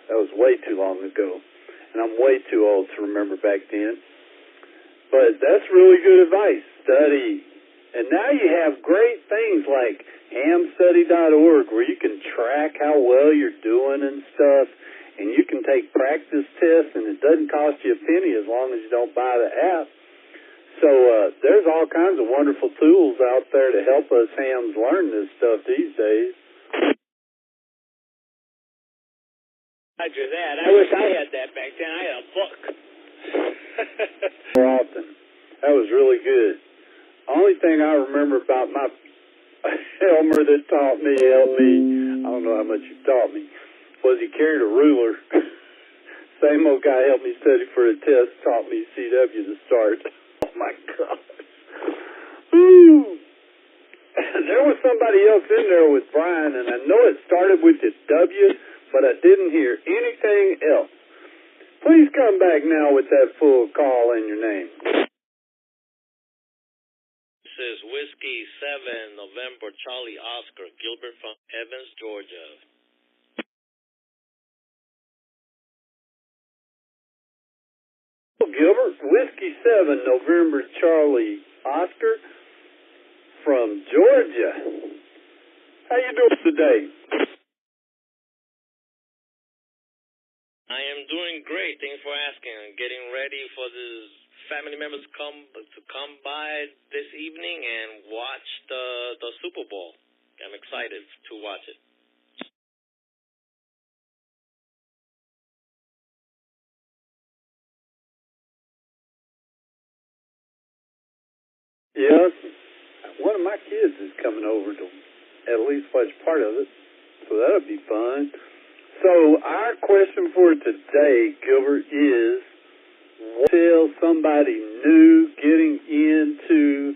S2: that was way too long ago. And I'm way too old to remember back then. But that's really good advice. Study. And now you have great things like hamstudy.org where you can track how well you're doing and stuff. And you can take practice tests, and it doesn't cost you a penny as long as you don't buy the app. So there's all kinds of wonderful tools out there to help us hams learn this stuff these days.
S15: Roger that. I wish I had that back then. I had a book.
S2: More often. That was really good. Only thing I remember about my Elmer that taught me, helped me, I don't know how much you taught me, was he carried a ruler. Same old guy helped me study for a test, taught me CW to start. Oh my gosh. Woo! There was somebody else in there with Brian, and I know it started with the W, but I didn't hear anything else. Please come back now with that full call and your name.
S16: This is Whiskey 7 November Charlie Oscar Gilbert from Evans, Georgia.
S2: Gilbert, Whiskey 7, November, Charlie, Oscar, from Georgia. How you doing today?
S16: I am doing great. Thanks for asking. I'm getting ready for the family members to come by this evening and watch the Super Bowl. I'm excited to watch it.
S2: Yes, one of my kids is coming over to at least watch part of it, so that'll be fun. So our question for today, Gilbert, is what tell somebody new getting into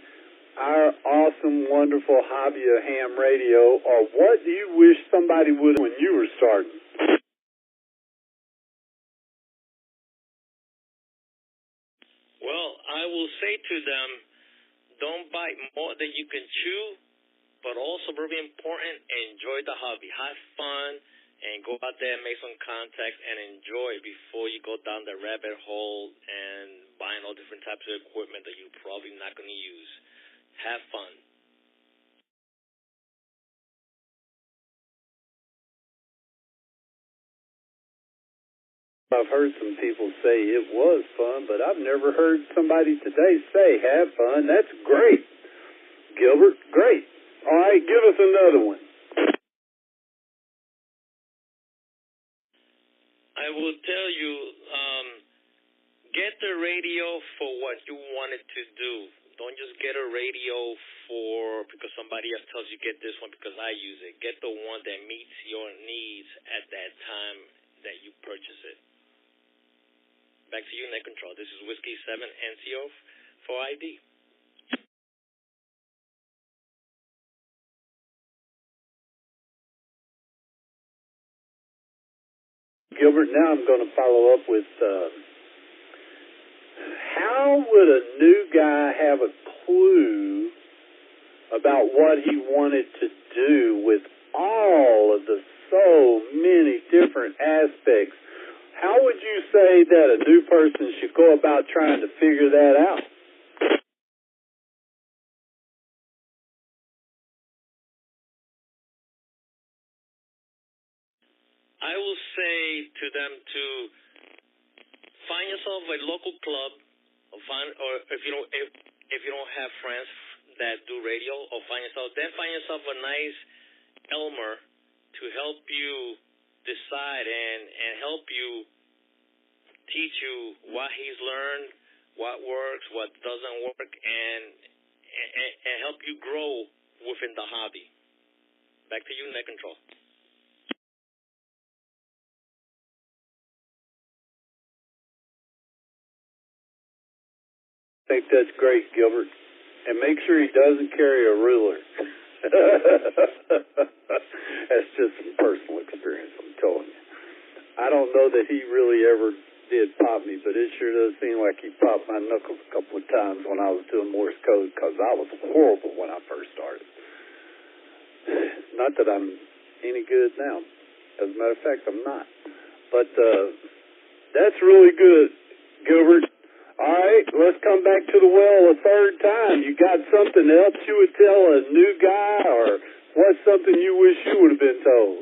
S2: our awesome, wonderful hobby of ham radio, or what do you wish somebody would when you were starting?
S16: Well, I will say to them, don't bite more than you can chew, but also very important, enjoy the hobby. Have fun and go out there and make some contacts and enjoy before you go down the rabbit hole and buying all different types of equipment that you're probably not going to use. Have fun.
S2: I've heard some people say it was fun, but I've never heard somebody today say have fun. That's great, Gilbert. Great. All right, give us another one.
S16: I will tell you, get the radio for what you want it to do. Don't just get a radio because somebody else tells you get this one because I use it. Get the one that meets your needs at that time that you purchase it. Back to you, Net Control. This is Whiskey 7 NCO for ID.
S2: Gilbert, now I'm going to follow up with how would a new guy have a clue about what he wanted to do with all of the so many different aspects? How would you say that a new person should go about trying to figure that out?
S16: I will say to them to find yourself a local club, or if you don't have friends that do radio, or find yourself a nice Elmer to help you decide and help you teach you what he's learned, what works, what doesn't work, and help you grow within the hobby. Back to you, Net Control.
S2: I think that's great, Gilbert. And make sure he doesn't carry a ruler. That's just some personal experience, I'm telling you. I don't know that he really ever did pop me, but it sure does seem like he popped my knuckles a couple of times when I was doing Morse code, because I was horrible when I first started. Not that I'm any good now. As a matter of fact, I'm not. But that's really good, Gilbert. All right, let's come back to the well a third time. You got something else you would tell a new guy, or what's something you wish you would have been told?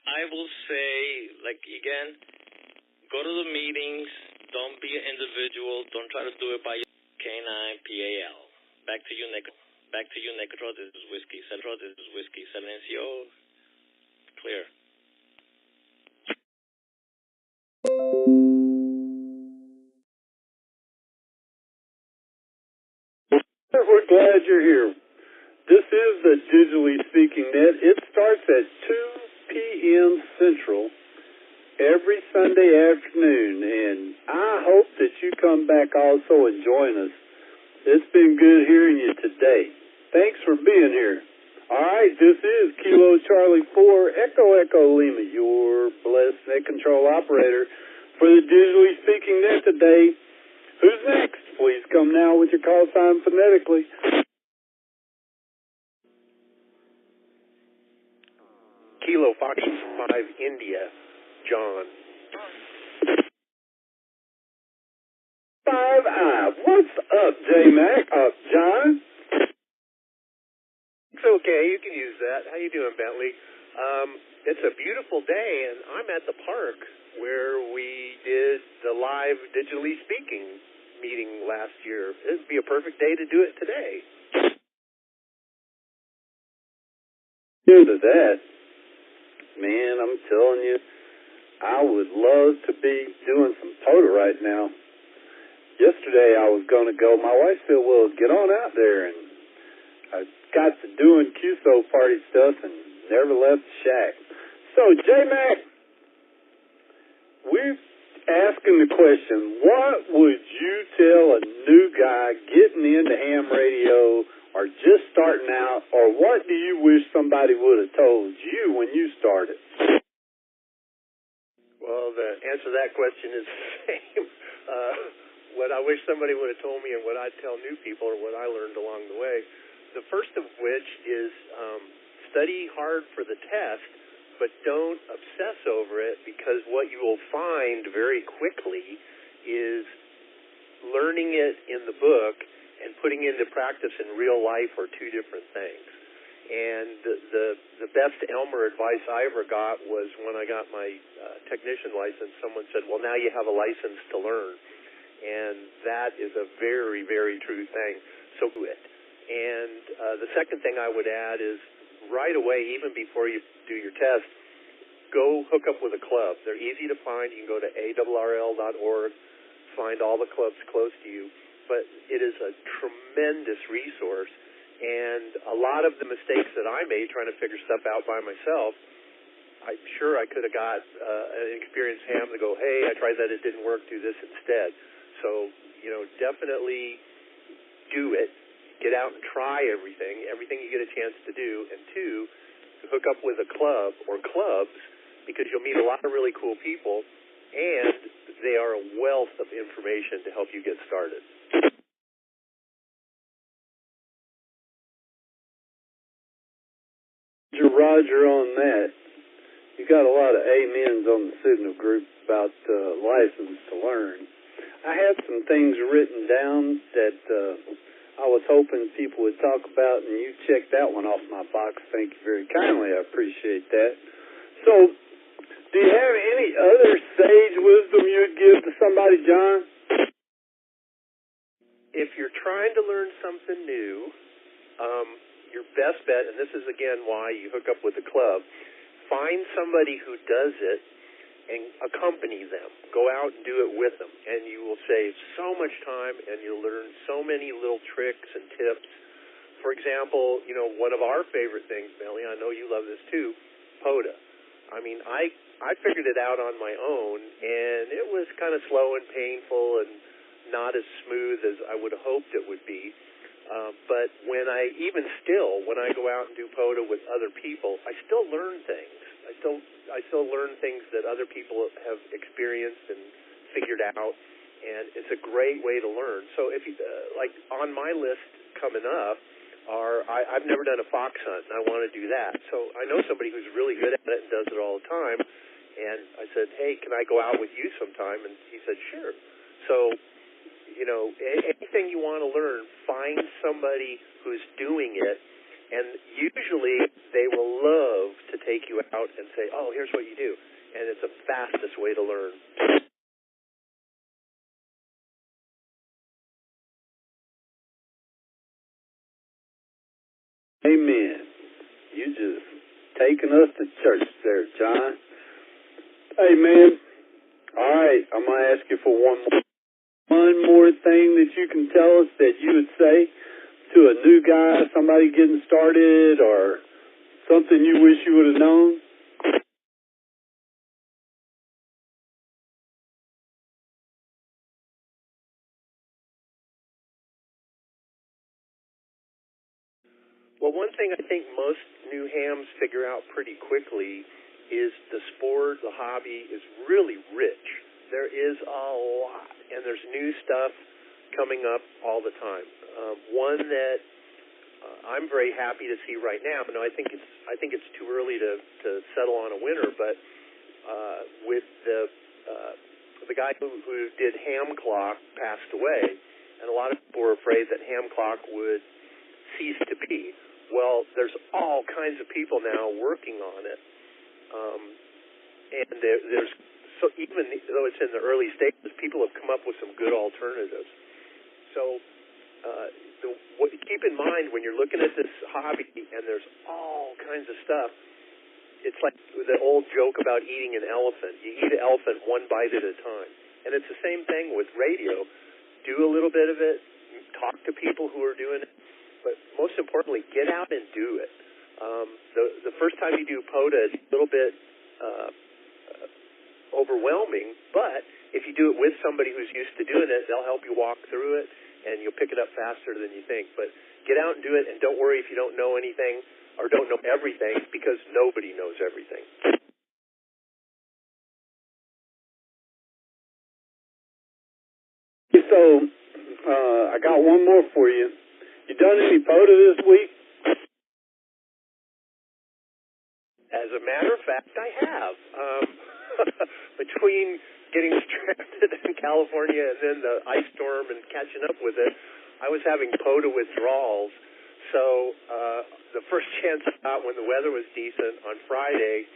S16: I will say, again, go to the meetings. Don't be an individual. Don't try to do it by your K9PAL. Back to you, Net Control. This is Whiskey Central. This is Whiskey 7 NCO. Clear.
S2: We're glad you're here. This is the Digitally Speaking Net. It starts at 2 p.m. Central every Sunday afternoon, and I hope that you come back also and join us. It's been good hearing you today. Thanks for being here. All right, this is Kilo Charlie 4 Echo Echo Lima, your blessed Net Control operator for the Digitally Speaking Net today. Who's next? Please come now with your call sign phonetically.
S9: Kilo Foxy 5 India, John.
S2: 5I. What's up, J-Mac? John?
S9: It's okay. You can use that. How you doing, Bentley? It's a beautiful day, and I'm at the park where we did the live Digitally Speaking meeting last year. It would be a perfect day to do it today.
S2: Here's to that. Man, I'm telling you, I would love to be doing some POTA right now. Yesterday I was going to go. My wife said, well, get on out there. And I got to doing QSO party stuff and never left the shack. So, J-Mac, we're asking the question, what would you tell a new guy getting into ham radio or just starting out, or what do you wish somebody would have told you when you started?
S9: Well, the answer to that question is the same. What I wish somebody would have told me and what I'd tell new people or what I learned along the way. The first of which is study hard for the test, but don't obsess over it, because what you will find very quickly is learning it in the book and putting into practice in real life are two different things. And the best Elmer advice I ever got was when I got my technician license. Someone said, well, now you have a license to learn. And that is a very, very true thing. So do it. And the second thing I would add is
S3: right away, even before you do your test, go hook up with a club. They're easy to find. You can go to ARRL.org, find all the clubs close to you. But it is a tremendous resource. And a lot of the mistakes that I made trying to figure stuff out by myself, I'm sure I could have got an experienced ham to go, hey, I tried that, it didn't work, do this instead. So, definitely do it. Get out and try everything you get a chance to do. And two, hook up with a club or clubs, because you'll meet a lot of really cool people, and they are a wealth of information to help you get started.
S2: Roger on that. You got a lot of amens on the signal group about license to learn. I had some things written down that I was hoping people would talk about, and you checked that one off my box. Thank you very kindly. I appreciate that. So, do you have any other sage wisdom you'd give to somebody, John?
S3: If you're trying to learn something new, your best bet, and this is again why you hook up with the club, find somebody who does it and accompany them. Go out and do it with them, and you will save so much time, and you'll learn so many little tricks and tips. For example, one of our favorite things, Melly, I know you love this too, POTA. I mean, I figured it out on my own, and it was kind of slow and painful and not as smooth as I would have hoped it would be. But when I go out and do POTA with other people, I still learn things. I still learn things that other people have experienced and figured out, and it's a great way to learn. So if you like on my list coming up I've never done a fox hunt, and I want to do that. So I know somebody who's really good at it and does it all the time, and I said, hey, can I go out with you sometime? And he said, sure. So anything you want to learn, find somebody who's doing it, and usually they will love to take you out and say, oh, here's what you do, and it's the fastest way to learn.
S2: Amen. You just taking us to church there, John. Hey, man. All right, I'm going to ask you for one more thing that you can tell us that you would say to a new guy, somebody getting started, or something you wish you would have known?
S3: Well, one thing I think most new hams figure out pretty quickly is the sport, the hobby is really rich. There is a lot, and there's new stuff coming up all the time. One that I'm very happy to see right now. I think it's too early to settle on a winner, but with the guy who did Ham Clock passed away, and a lot of people were afraid that Ham Clock would cease to be. Well, there's all kinds of people now working on it, and there's so even though it's in the early stages, people have come up with some good alternatives. So keep in mind when you're looking at this hobby, and there's all kinds of stuff. It's like the old joke about eating an elephant. You eat an elephant one bite at a time, and it's the same thing with radio. Do a little bit of it, talk to people who are doing it. But most importantly, get out and do it. The first time you do POTA, it's a little bit overwhelming, but if you do it with somebody who's used to doing it, they'll help you walk through it, and you'll pick it up faster than you think. But get out and do it, and don't worry if you don't know anything or don't know everything, because nobody knows everything.
S2: So, I got one more for you. You done any POTA this week?
S3: As a matter of fact, I have. Between getting stranded in California and then the ice storm and catching up with it, I was having POTA withdrawals. So the first chance I got when the weather was decent on Friday,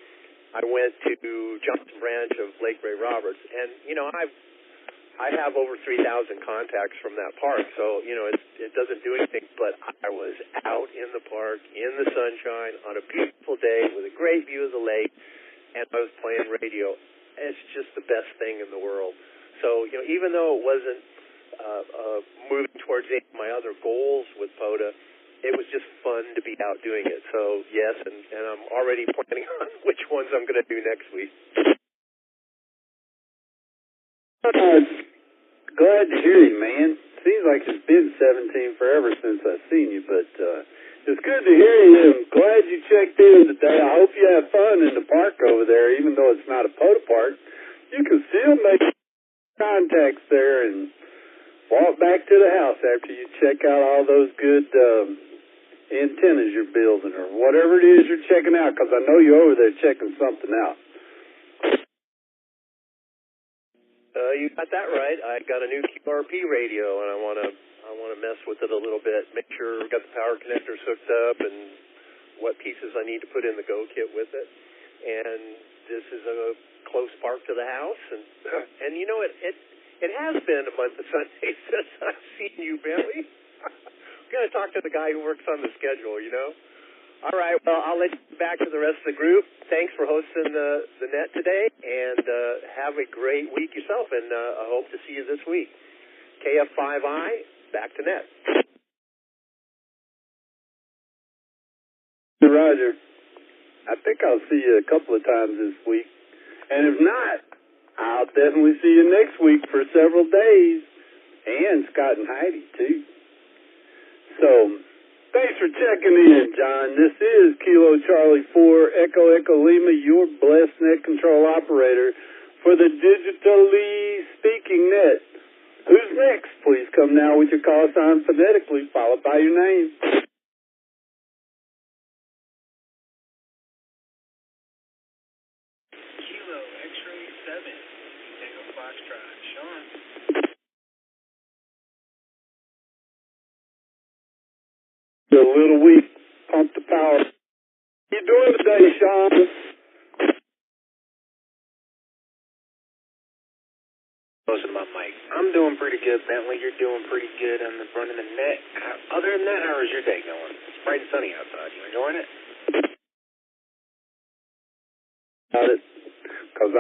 S3: I went to Johnson Branch of Lake Ray Roberts. And, I have over 3,000 contacts from that park, so, it doesn't do anything, but I was out in the park, in the sunshine, on a beautiful day with a great view of the lake, and I was playing radio. It's just the best thing in the world. So, even though it wasn't moving towards any of my other goals with POTA, it was just fun to be out doing it. So, yes, and I'm already planning on which ones I'm going to do next week.
S2: Glad to hear you, man. Seems like it's been 17 forever since I've seen you, but it's good to hear you. I'm glad you checked in today. I hope you have fun in the park over there, even though it's not a POTA park. You can still make contacts there and walk back to the house after you check out all those good antennas you're building or whatever it is you're checking out, because I know you're over there checking something out.
S3: You got that right. I got a new QRP radio, and I want to mess with it a little bit. Make sure we got the power connectors hooked up, and what pieces I need to put in the Go kit with it. And this is a close park to the house, and it has been a month of Sundays since I've seen you, Bentley. I'm gonna talk to the guy who works on the schedule. All right, well, I'll let you get back to the rest of the group. Thanks for hosting the net today, and have a great week yourself, and I hope to see you this week. KF5I, back to net.
S2: Roger, I think I'll see you a couple of times this week, and if not, I'll definitely see you next week for several days, and Scott and Heidi, too. So, thanks for checking in, John. This is Kilo Charlie 4 Echo Echo Lima, your blessed net control operator for the digitally speaking net. Who's next? Please come now with your call sign phonetically, followed by your name.
S17: Kilo X-ray 7, Tango Foxtrot, Sean.
S2: A little weak, pump the power. How you doing today, Sean?
S18: Close to my mic. I'm doing pretty good, Bentley. You're doing pretty good on the front of the net. Other than that, how is your day going? It's bright and sunny outside. You enjoying it?
S2: Got it. Because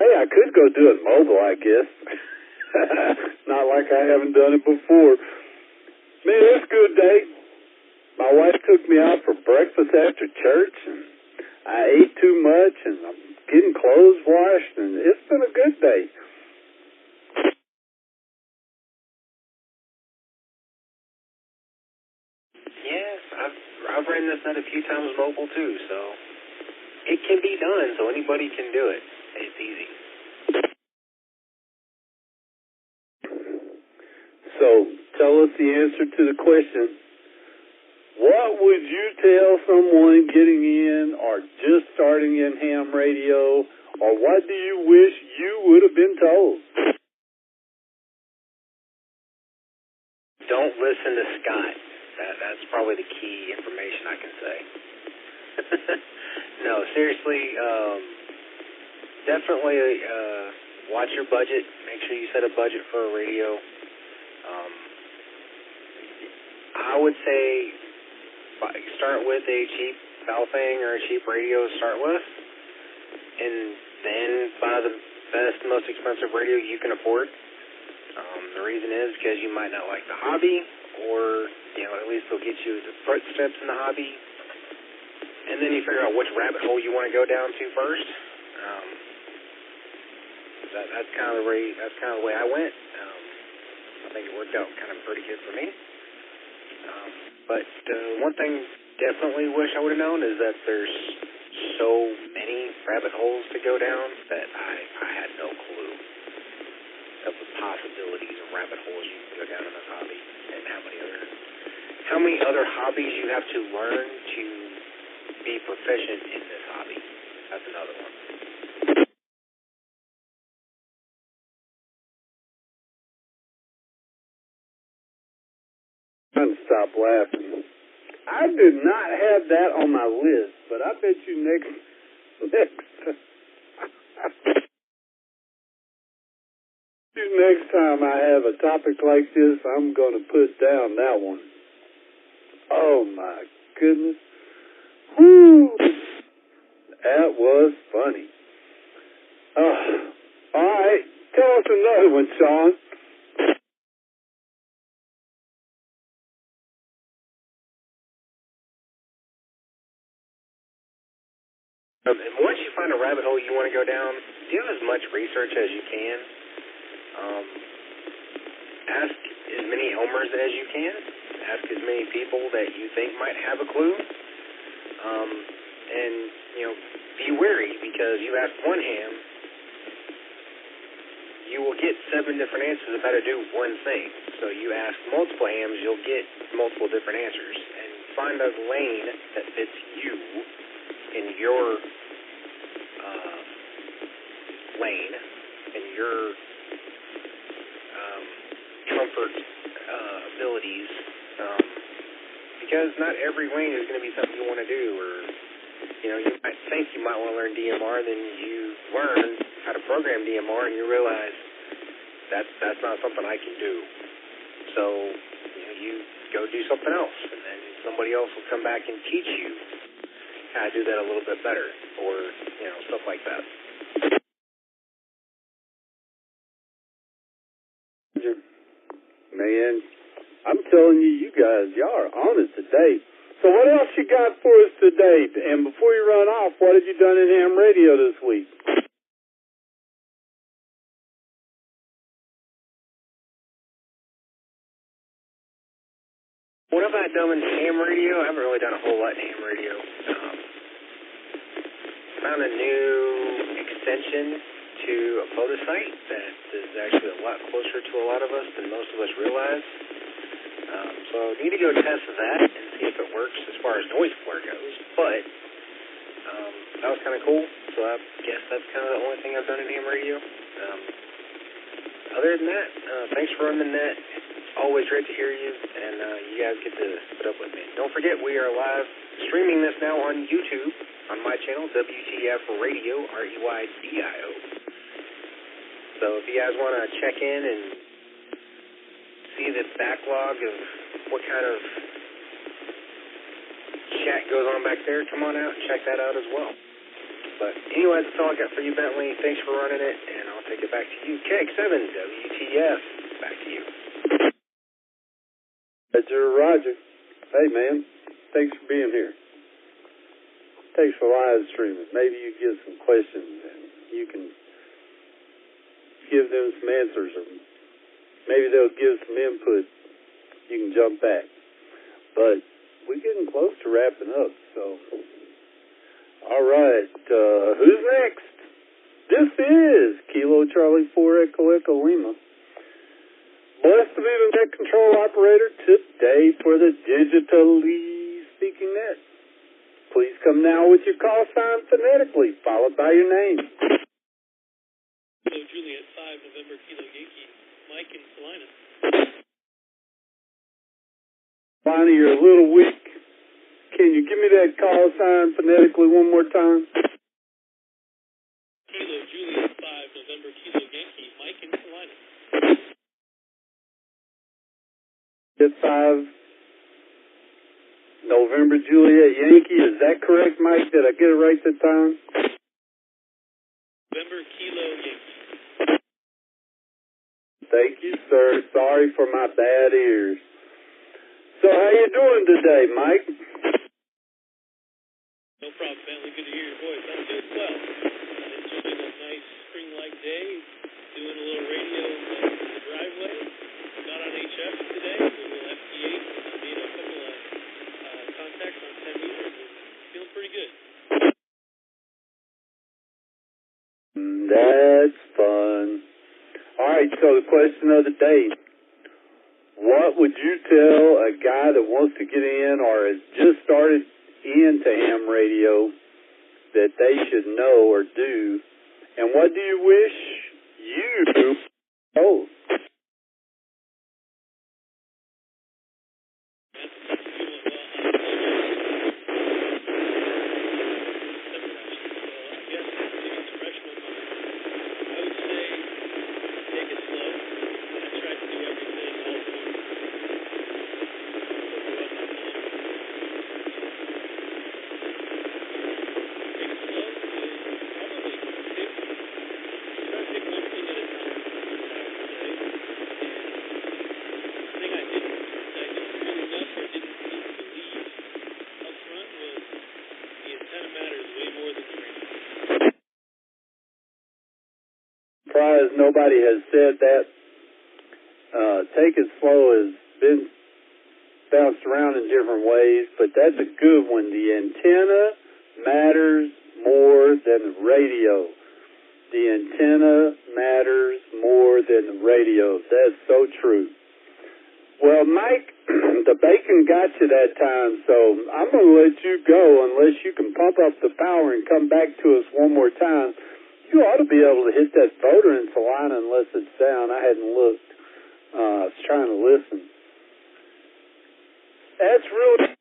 S2: hey, I could go do it mobile, I guess. Not like I haven't done it before. Man, it's a good day. My wife took me out for breakfast after church, and I ate too much, and I'm getting clothes washed, and it's been a good day.
S18: Yes, I've ran this net a few times mobile too, so it can be done. So anybody can do it. It's easy.
S2: So tell us the answer to the question. What would you tell someone getting in or just starting in ham radio, or what do you wish you would have been told?
S18: Don't listen to Scott. That's probably the key information I can say. No, seriously, definitely watch your budget. Make sure you set a budget for a radio. I would say start with a cheap Baofeng or a cheap radio to start with, and then buy the best, most expensive radio you can afford. The reason is because you might not like the hobby, or at least they'll get you the footsteps in the hobby, and then you figure out which rabbit hole you want to go down to first. That's kind of the way I went. I think it worked out kind of pretty good for me. But one thing definitely wish I would have known is that there's so many rabbit holes to go down that I had no clue of the possibilities of rabbit holes you can go down in this hobby, and how many other hobbies you have to learn to be proficient in this hobby. That's another one.
S2: Stop laughing. I did not have that on my list, but I bet you next Next time I have a topic like this, I'm going to put down that one. Oh, my goodness. Woo! That was funny. All right. Tell us another one, Sean.
S18: Once you find a rabbit hole you want to go down, do as much research as you can. Ask as many homers as you can. Ask as many people that you think might have a clue. And, be wary, because you ask one ham, you will get 7 different answers about to do one thing. So you ask multiple hams, you'll get multiple different answers. And find a lane that fits you in your lane, in your comfort abilities, because not every lane is going to be something you want to do, or you might think you might want to learn DMR, then you learn how to program DMR and you realize that's not something I can do. So you go do something else, and then somebody else will come back and teach you how to do that a little bit better, or stuff like that.
S2: Man, I'm telling you, you guys, y'all are on it today. So what else you got for us today? And before you run off, what have you done in ham radio this week?
S18: What have I done in ham radio? I haven't really done a whole lot in ham radio. Found a new extension to a photo site that is actually a lot closer to a lot of us than most of us realize. So I need to go test that and see if it works as far as noise floor goes. But that was kind of cool. So I guess that's kind of the only thing I've done in ham radio. Other than that, thanks for running the net. Always great to hear you, and you guys get to put up with me. Don't forget, we are live streaming this now on YouTube on my channel, WTF.Reydio, REYDIO. So if you guys want to check in and see the backlog of what kind of chat goes on back there, come on out and check that out as well. But anyway, that's all I got for you, Bentley. Thanks for running it, and I'll take it back to you. KX7, WTF, back to you.
S2: Roger. Hey, man, thanks for being here. Thanks for live streaming. Maybe you get some questions and you can give them some answers, or maybe they'll give some input. You can jump back. But we're getting close to wrapping up, so. All right, who's next? This is Kilo Charlie 4 Echo Echo Lima. Blessed to be the net control operator today for the digitally speaking net. Please come now with your call sign phonetically, followed by your name.
S19: Kilo Juliet 5 November Kilo Yankee, Mike in Salina.
S2: Salina, you're a little weak. Can you give me that call sign phonetically one more time?
S19: Kilo Juliet 5 November Kilo Yankee, Mike in Salina.
S2: 5 November Juliet Yankee, is that correct, Mike? Did I get it right that time?
S19: November Kilo Yankee.
S2: Thank you, sir. Sorry for my bad ears. So how you doing today, Mike?
S19: No problem, Bentley. Good to hear your voice. I'm doing well. Enjoying a nice spring-like day, doing a little radio in the driveway. Got on HF today, a little FT8. Made a couple of contacts on 10 meters, and feeling pretty good.
S2: That's fun. All right, so the question of the day. What would you tell a guy that wants to get in or has just started into ham radio that they should know or do? And what do you wish you know?
S19: Take it slow.
S2: surprised nobody has said that. Take It Slow has been bounced around in different ways, but that's a good one. The antenna matters more than the radio. The antenna matters more than the radio. That's so true. Well, Mike, the bacon got you that time, so I'm going to let you go unless you can pump up the power and come back to us one more time. You ought to be able to hit that voter in Salina unless it's down. I hadn't looked. I was trying to listen. That's really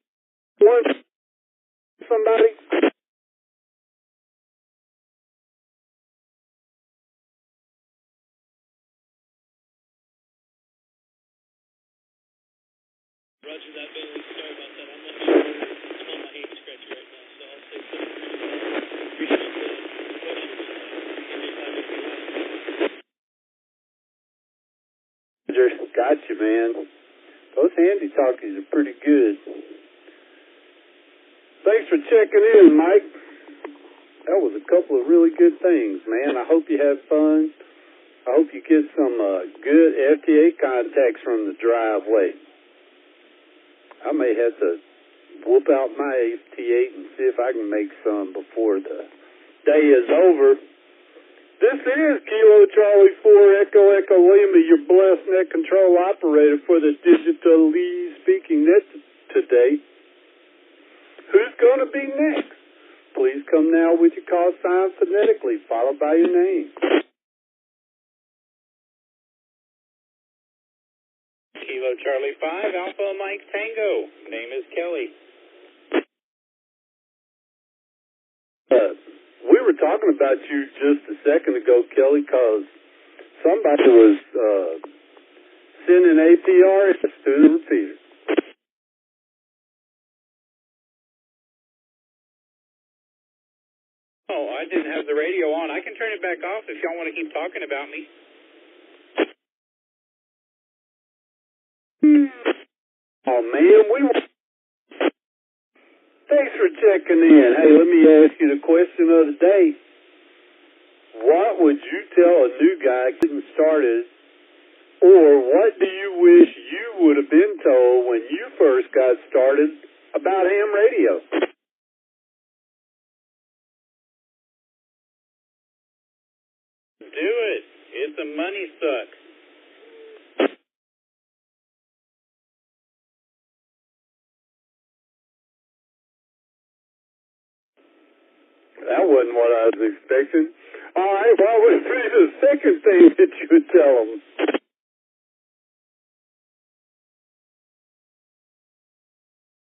S2: one. Somebody?
S20: Roger that, Bailey. Sorry about that. I'm not sure. I'm on my hand scratcher right now, so I'll say something. Appreciate the
S2: Just got you, man. Those handy talkies are pretty good. Thanks for checking in, Mike. That was a couple of really good things, man. I hope you have fun. I hope you get some good FTA contacts from the driveway. I may have to whoop out my FT8 and see if I can make some before the day is over. This is Kilo Charlie 4 Echo Echo Lima, your blessed net control operator for the digitally speaking net today. Who's going to be next? Please come now with your call sign phonetically, followed by your name.
S21: Kilo Charlie 5, Alpha Mike Tango. Name is Kelly.
S2: We were talking about you just a second ago, Kelly, because somebody was sending APRs through the repeater.
S21: Oh, I didn't have the radio on. I can turn it back off if y'all want to keep talking about me.
S2: Oh, man, thanks for checking in. Hey, let me ask you the question of the day. What would you tell a new guy getting started, or what do you wish you would have been told when you first got started about ham radio?
S21: Do it. It's a money suck.
S2: That wasn't what I was expecting. All right, what would be the second thing that you would tell them?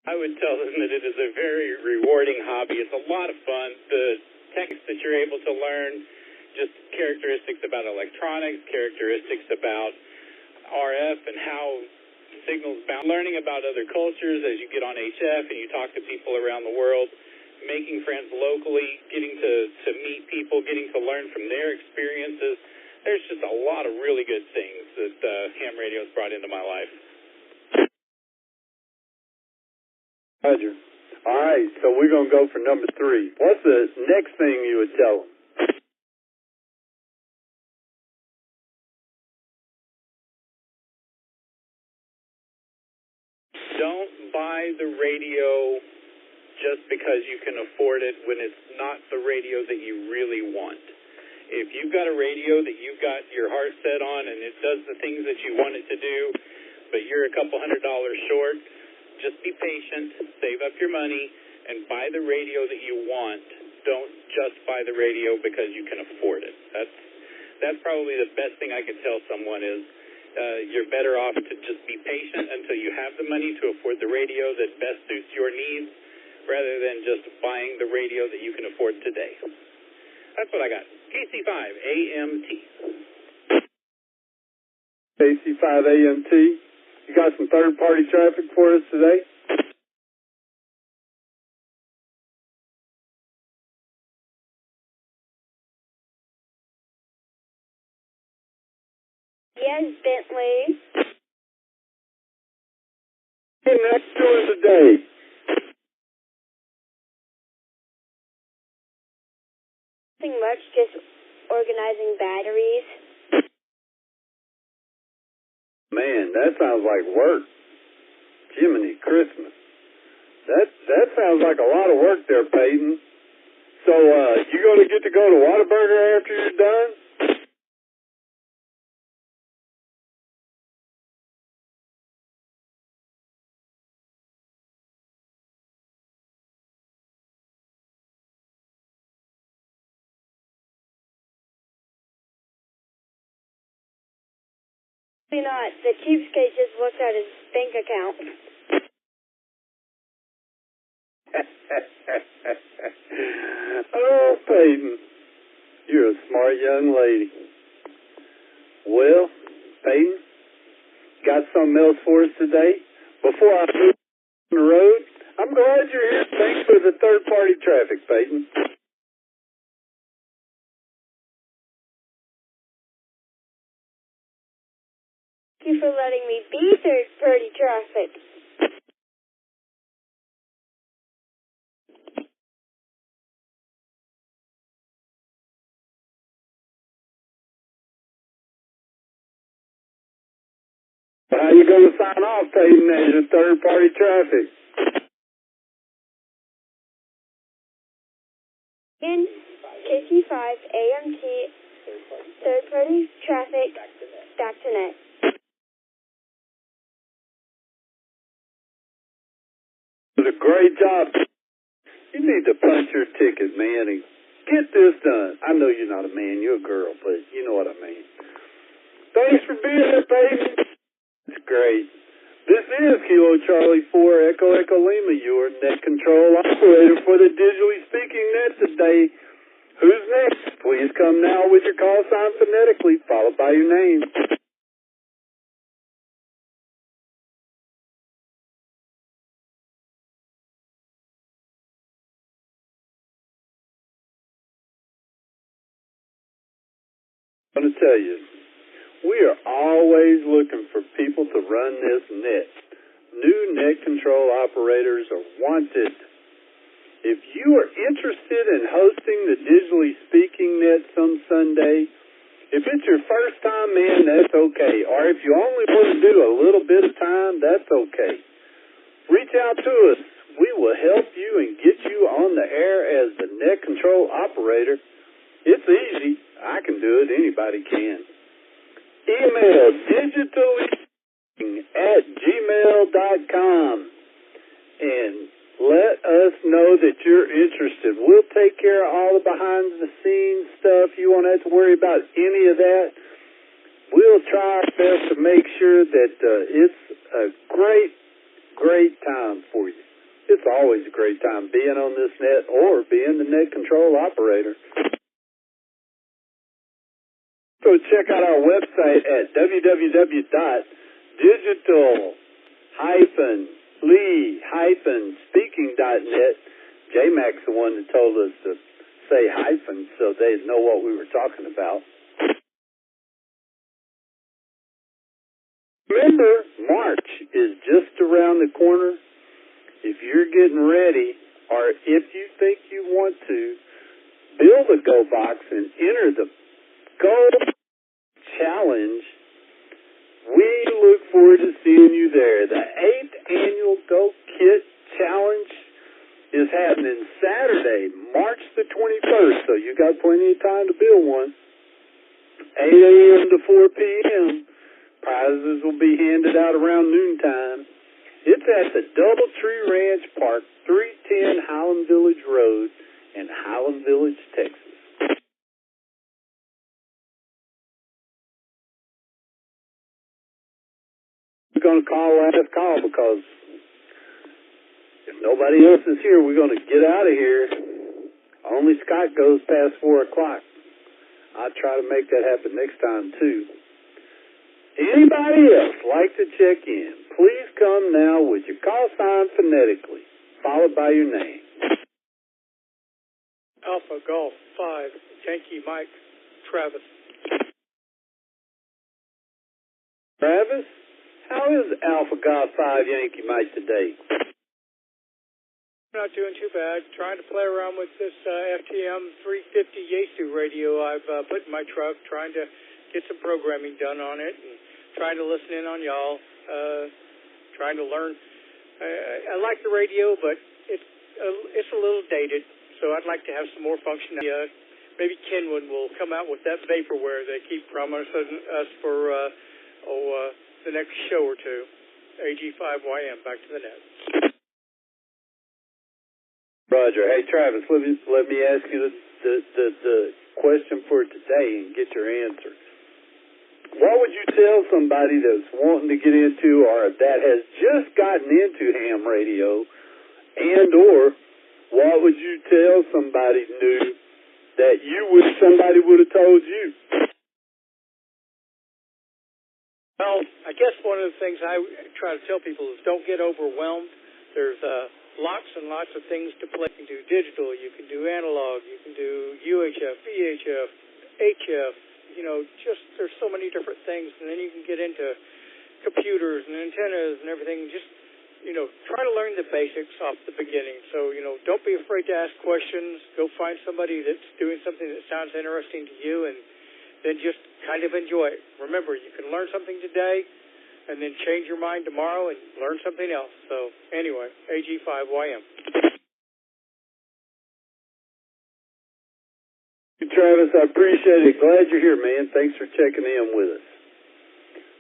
S21: I would tell them that it is a very rewarding hobby. It's a lot of fun. The techniques that you're able to learn, just characteristics about electronics, characteristics about RF and how signals bounce, learning about other cultures as you get on HF and you talk to people around the world, making friends locally, getting to meet people, getting to learn from their experiences. There's just a lot of really good things that ham radio has brought into my life.
S2: Roger. All right, so we're going to go for number 3. What's the next thing you would tell them?
S21: Don't buy the radio just because you can afford it when it's not the radio that you really want. If you've got a radio that you've got your heart set on and it does the things that you want it to do, but you're a couple $100 short, just be patient, save up your money, and buy the radio that you want. Don't just buy the radio because you can afford it. That's probably the best thing I could tell someone is you're better off to just be patient until you have the money to afford the radio that best suits your needs, rather than just buying the radio that you can afford today. That's what I got. KC5 AMT.
S2: KC5 AMT. You got some third-party traffic for us today?
S1: Yes, Bentley.
S2: Hey, next to us today.
S1: Nothing much, just organizing batteries.
S2: Man, that sounds like work. Jiminy Christmas. That sounds like a lot of work there, Peyton. So, you going to get to go to Whataburger after you're done?
S1: Probably not. The cheapskate just looked at his bank account.
S2: Oh, Peyton, you're a smart young lady. Well, Peyton, got something else for us today? Before I move on the road, I'm glad you're here. Thanks for the third-party traffic, Peyton.
S1: Thank you for letting me be third-party traffic.
S2: How you going to sign off, Peyton, as your third-party traffic?
S1: In KC5 AMT third-party traffic back to net.
S2: It was a great job. You need to punch your ticket, man, and get this done. I know you're not a man, you're a girl, but you know what I mean. Thanks for being here, Peyton. It's great. This is Kilo Charlie 4 Echo Echo Lima, your net control operator for the digitally speaking net today. Who's next? Please come now with your call sign phonetically, followed by your name. I'm going to tell you, we are always looking for people to run this net. New net control operators are wanted. If you are interested in hosting the digitally speaking net some Sunday, if it's your first time, man, that's okay. Or if you only want to do a little bit of time, that's okay. Reach out to us. We will help you and get you on the air as the net control operator. It's easy. I can do it. Anybody can. Email digitally@gmail.com and let us know that you're interested. We'll take care of all the behind-the-scenes stuff. You won't have to worry about any of that. We'll try our best to make sure that it's a great, great time for you. It's always a great time being on this net or being the net control operator. So check out our website at www.digital-lee-speaking.net. J-Mac's the one that told us to say hyphen so they'd know what we were talking about. Remember, March is just around the corner. If you're getting ready, or if you think you want to, build a Go Box and enter the Go Challenge. We look forward to seeing you there. The 8th Annual Go Kit Challenge is happening Saturday, March the 21st, so you got plenty of time to build one. 8 a.m. to 4 p.m. Prizes will be handed out around noontime. It's at the Doubletree Ranch Park, 310 Highland Village Road in Highland Village, Texas. We're going to call last call because if nobody else is here, we're going to get out of here. Only Scott goes past 4 o'clock. I'll try to make that happen next time, too. Anybody else like to check in? Please come now with your call sign phonetically, followed by your name.
S4: Alpha Golf 5, Yankee Mike, Travis.
S2: Travis, how is Alpha Golf 5 Yankee Mike today?
S4: Not doing too bad. Trying to play around with this FTM 350 Yaesu radio I've put in my truck, trying to get some programming done on it, and trying to listen in on y'all, trying to learn. I like the radio, but it's a little dated, so I'd like to have some more functionality. Maybe Kenwood will come out with that vaporware they keep promising us for the next show or two. AG5YM, back to the net.
S2: Roger. Hey, Travis, let me ask you the question for today and get your answer. What would you tell somebody that's wanting to get into or that has just gotten into ham radio, and or what would you tell somebody new that somebody would have told you?
S4: Well, I guess one of the things I try to tell people is don't get overwhelmed. There's lots and lots of things to play. You can do digital, you can do analog, you can do UHF, VHF, HF, just there's so many different things, and then you can get into computers and antennas and everything. Just, try to learn the basics off the beginning. So, don't be afraid to ask questions. Go find somebody that's doing something that sounds interesting to you, and then just kind of enjoy it. Remember, you can learn something today and then change your mind tomorrow and learn something else. So, anyway, AG5YM.
S2: Travis, I appreciate it. Glad you're here, man. Thanks for checking in with us.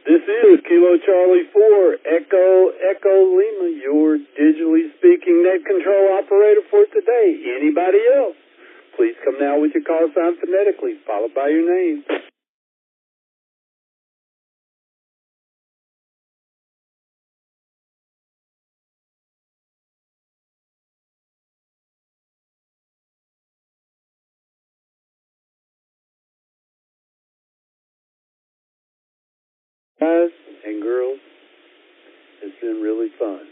S2: This is Kilo Charlie 4, Echo Lima, your digitally speaking net control operator for today. Anybody else? Please come now with your call sign phonetically, followed by your name. Guys and girls, it's been really fun.